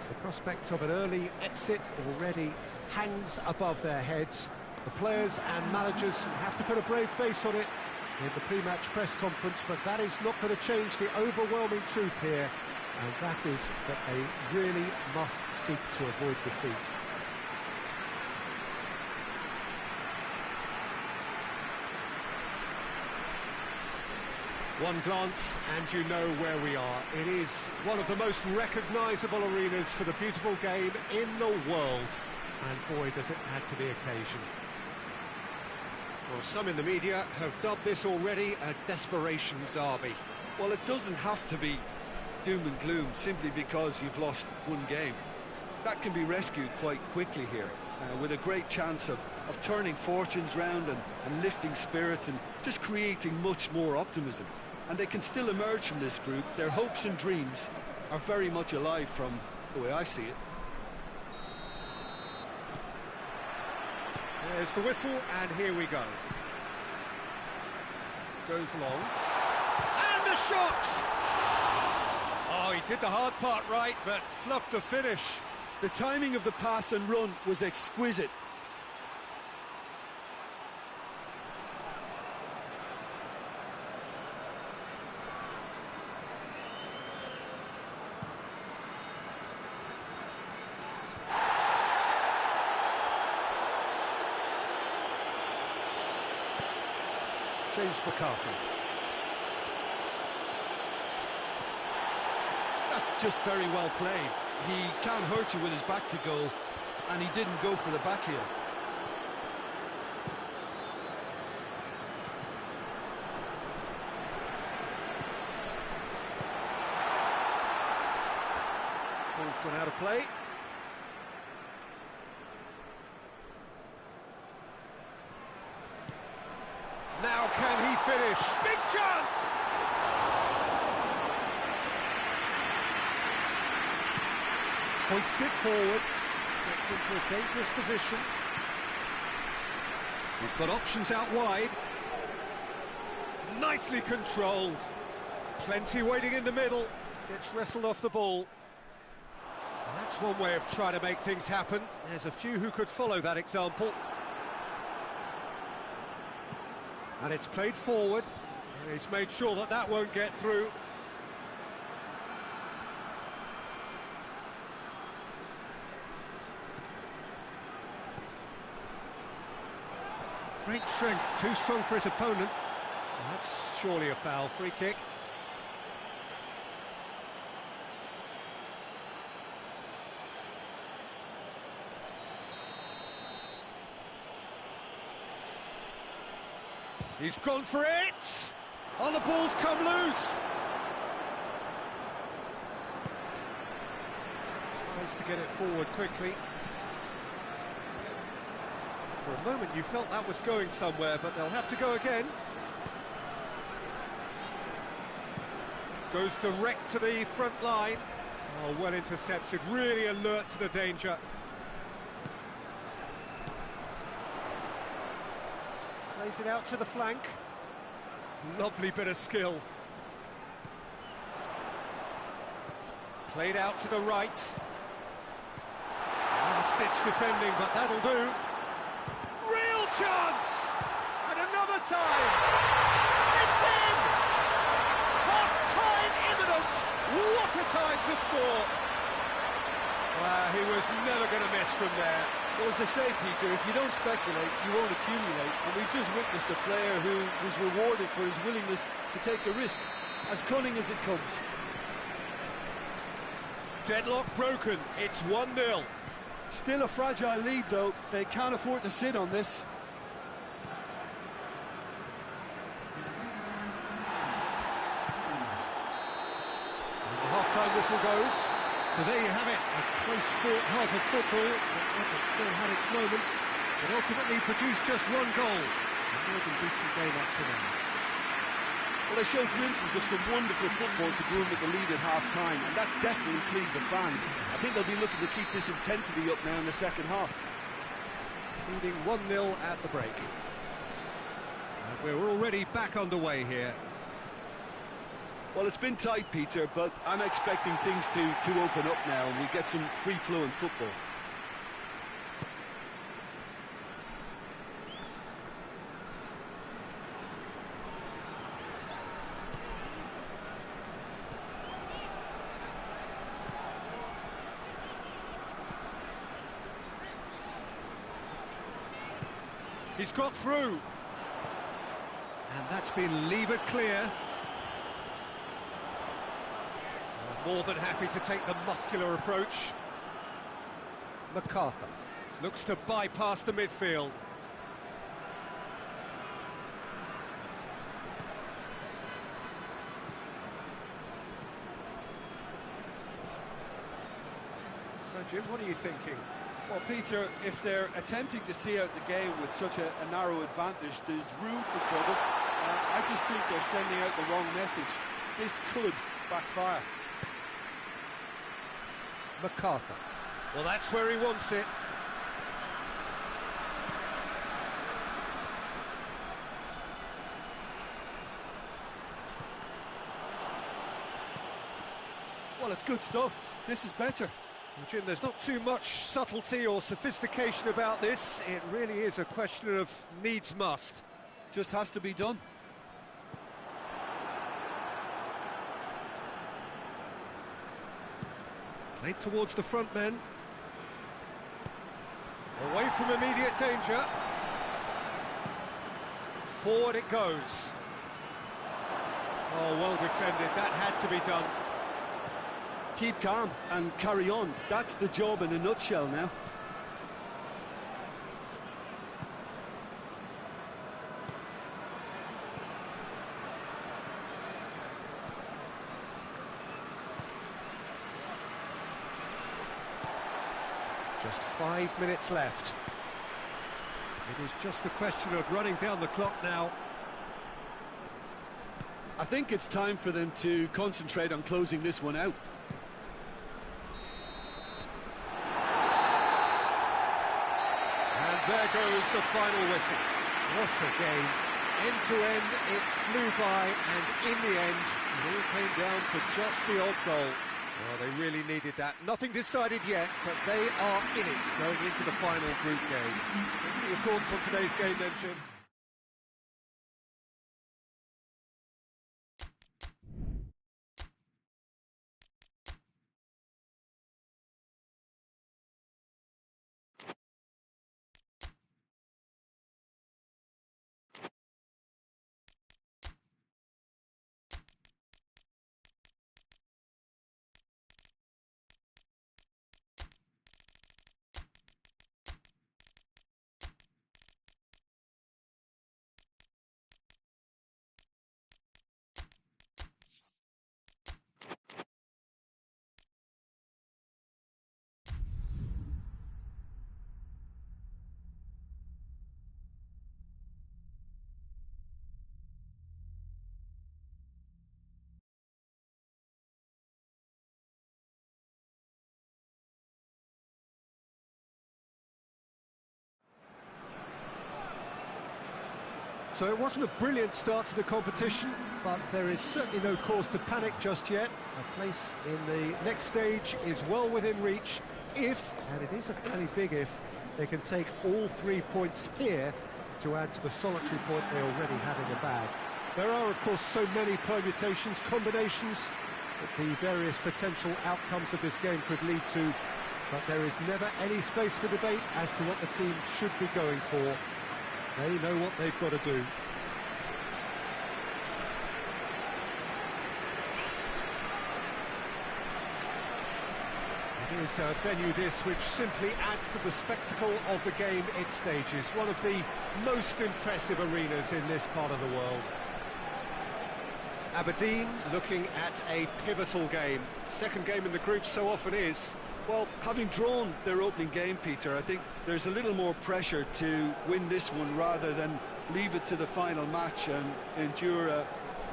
The prospect of an early exit already hangs above their heads. The players and managers have to put a brave face on it in the pre-match press conference, but that is not going to change the overwhelming truth here, and that is that they really must seek to avoid defeat. One glance and you know where we are. It is one of the most recognisable arenas for the beautiful game in the world. And boy, does it add to the occasion. Well, some in the media have dubbed this already a desperation derby. Well, it doesn't have to be doom and gloom simply because you've lost one game. That can be rescued quite quickly here, with a great chance of turning fortunes round and lifting spirits and just creating much more optimism. And they can still emerge from this group. Their hopes and dreams are very much alive from the way I see it. There's the whistle, and here we go. Goes long. And And the shot! Oh, he did the hard part right, but fluffed the finish. The timing of the pass and run was exquisite. James McCarthy. That's just very well played. He can't hurt you with his back to goal, and he didn't go for the back heel. Ball's gone out of play. Now can he finish? Big chance! Hoists it forward, gets into a dangerous position. He's got options out wide. Nicely controlled. Plenty waiting in the middle. Gets wrestled off the ball. And that's one way of trying to make things happen. There's a few who could follow that example. And it's played forward. And he's made sure that that won't get through. Great strength, too strong for his opponent. Well, that's surely a foul, free kick. He's gone for it! Oh, the ball's come loose! Tries to get it forward quickly. For a moment you felt that was going somewhere, but they'll have to go again. Goes direct to the front line. Oh, well intercepted, really alert to the danger. Plays it out to the flank. Lovely bit of skill. Played out to the right. Last-ditch defending, but that'll do. Real chance! And another time! It's in! Half-time imminent! What a time to score! Well, he was never going to miss from there. Well, as they say, Peter, if you don't speculate, you won't accumulate. And we've just witnessed a player who was rewarded for his willingness to take a risk, as cunning as it comes. Deadlock broken, it's 1-0. Still a fragile lead, though. They can't afford to sit on this. And the half-time whistle goes. So there you have it, a close-fought half of football that still had its moments, but ultimately produced just one goal. A more than decent game up to now. Well, they showed glimpses of some wonderful football to go in with the lead at half-time, and that's definitely pleased the fans. I think they'll be looking to keep this intensity up now in the second half. Leading 1-0 at the break. And we're already back underway here. Well, it's been tight, Peter, but I'm expecting things to open up now and we get some free-flowing football. He's got through. And that's been levered clear. More than happy to take the muscular approach. MacArthur looks to bypass the midfield. So, Jim, what are you thinking? Well, Peter, if they're attempting to see out the game with such a narrow advantage, there's room for trouble. I just think they're sending out the wrong message. This could backfire. MacArthur. Well, that's where he wants it. it's good stuff. This is better. Well, Jim, there's not too much subtlety or sophistication about this. It really is a question of needs must. Just has to be done. Played towards the front men. Away from immediate danger. Forward it goes. Oh, well defended. That had to be done. Keep calm and carry on. That's the job in a nutshell now. Just 5 minutes left. It is just a question of running down the clock now. I think it's time for them to concentrate on closing this one out. And there goes the final whistle. What a game. End to end, it flew by, and in the end, it all came down to just the odd goal. Well, they really needed that. Nothing decided yet, but they are in it going into the final group game. What are your thoughts on today's game then, Jim? So it wasn't a brilliant start to the competition, but there is certainly no cause to panic just yet. A place in the next stage is well within reach if, and it is a fairly big if, they can take all 3 points here to add to the solitary point they already have in the bag. There are, of course, so many permutations, combinations that the various potential outcomes of this game could lead to, but there is never any space for debate as to what the team should be going for. They know what they've got to do. It is a venue this which simply adds to the spectacle of the game it stages. One of the most impressive arenas in this part of the world. Aberdeen looking at a pivotal game. Second game in the group so often is. Well, having drawn their opening game, Peter, I think there's a little more pressure to win this one rather than leave it to the final match and endure a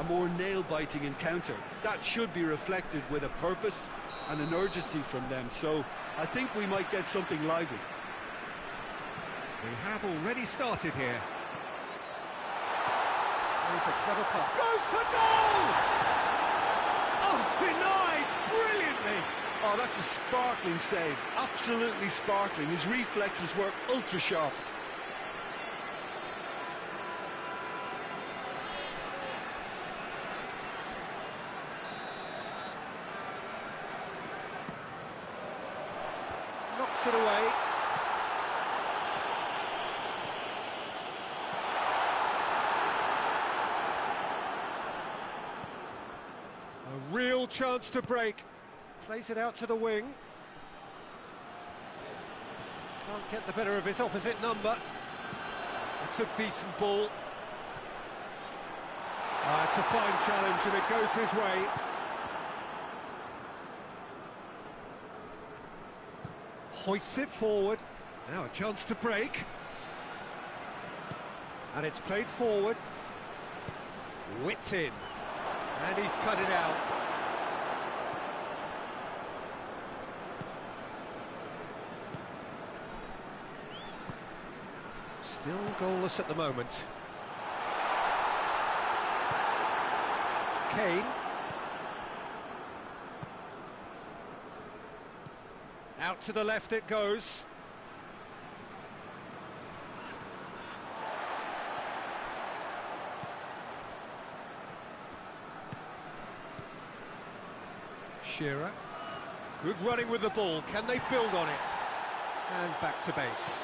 more nail-biting encounter. That should be reflected with a purpose and an urgency from them, so I think we might get something lively. We have already started here. There's a clever putt. Goes for goal! Oh, denied brilliantly! Oh, that's a sparkling save, absolutely sparkling. His reflexes were ultra-sharp. Knocks it away. A real chance to break. Plays it out to the wing. Can't get the better of his opposite number. It's a decent ball. It's a fine challenge and it goes his way. Hoists it forward. Now a chance to break. And it's played forward. Whipped in. And he's cut it out. Still goalless at the moment. Kane. Out to the left it goes. Shearer. Good running with the ball. Can they build on it? And back to base.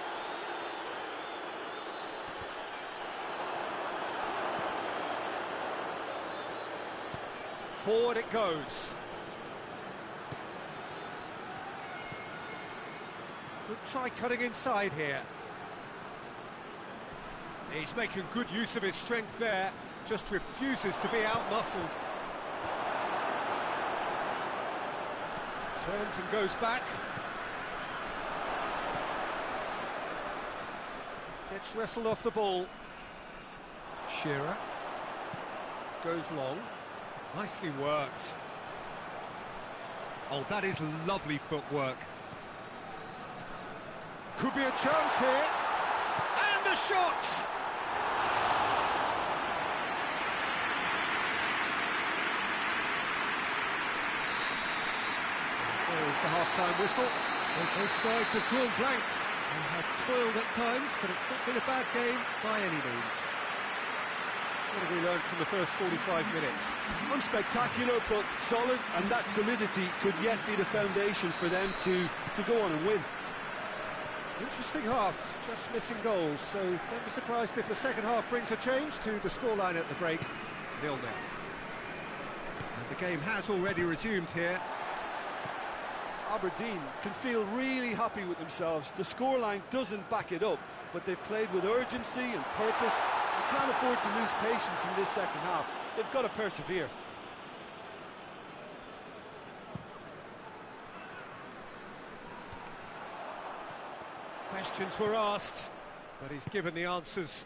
Forward it goes. Could try cutting inside here. He's making good use of his strength there. Just refuses to be out-muscled. Turns and goes back. Gets wrestled off the ball. Shearer. Goes long. Nicely worked. Oh, that is lovely footwork. Could be a chance here. And a shot! There's the half-time whistle. Both sides have drawn blanks and have toiled at times, but it's not been a bad game by any means. What have we learned from the first 45 minutes? Unspectacular, but solid, and that solidity could yet be the foundation for them to go on and win. Interesting half, just missing goals, so don't be surprised if the second half brings a change to the scoreline at the break. 0-0. And the game has already resumed here. Aberdeen can feel really happy with themselves. The scoreline doesn't back it up, but they've played with urgency and purpose. They can't afford to lose patience in this second half. They've got to persevere. Questions were asked, but he's given the answers.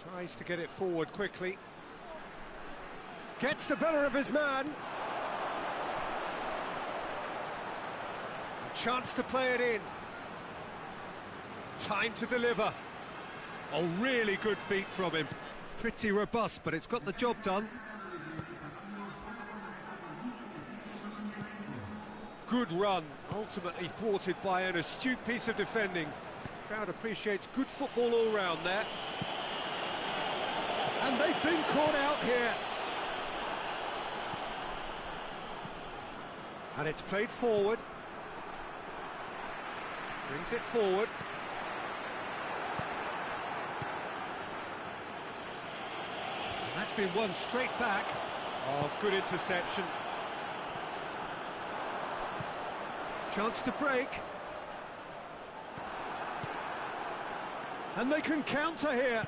Tries to get it forward quickly. Gets the better of his man. A chance to play it in. Time to deliver. Oh, really good feet from him. Pretty robust, but it's got the job done. Good run, ultimately thwarted by an astute piece of defending. Crowd appreciates good football all round there. And they've been caught out here. And it's played forward. Brings it forward. And that's been won straight back. Oh, good interception. Chance to break. And they can counter here.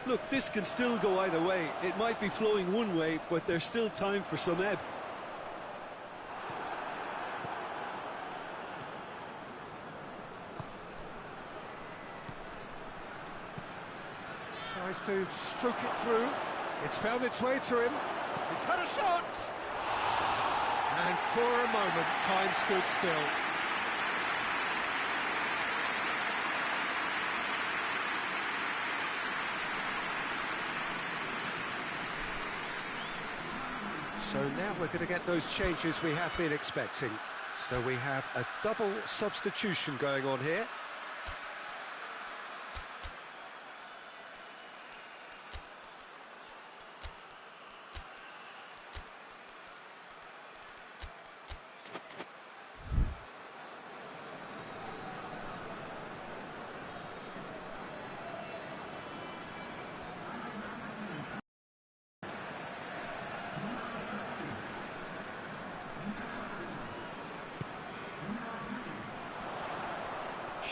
Look, this can still go either way. It might be flowing one way, but there's still time for some ebb. Tries to stroke it through. It's found its way to him. He's had a shot! And for a moment, time stood still. So now we're going to get those changes we have been expecting. So we have a double substitution going on here.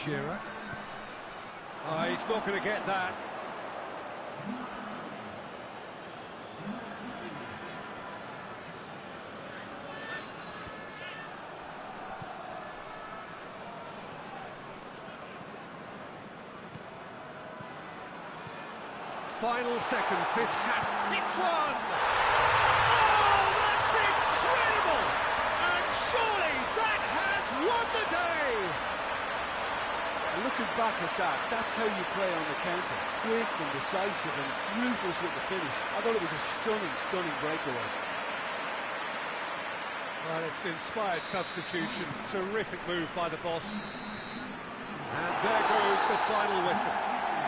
Shearer. Oh, he's not going to get that. Final seconds, this has... It's one! Oh, that's incredible! And surely that has won the day! Looking back at that. That's how you play on the counter. Quick and decisive and ruthless with the finish. I thought it was a stunning breakaway. Well, it's an inspired substitution. Terrific move by the boss. And there goes the final whistle.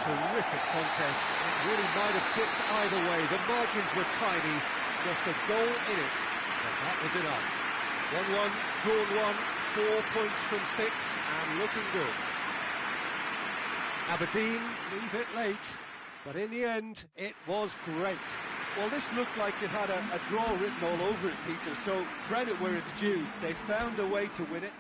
Terrific contest. It really might have tipped either way. The margins were tiny, just a goal in it, but that was enough. 1-1, drawn 1, 4 points from 6, and looking good. Aberdeen leave it late, but in the end, it was great. Well, this looked like it had a draw written all over it, Peter, so credit where it's due. They found a way to win it.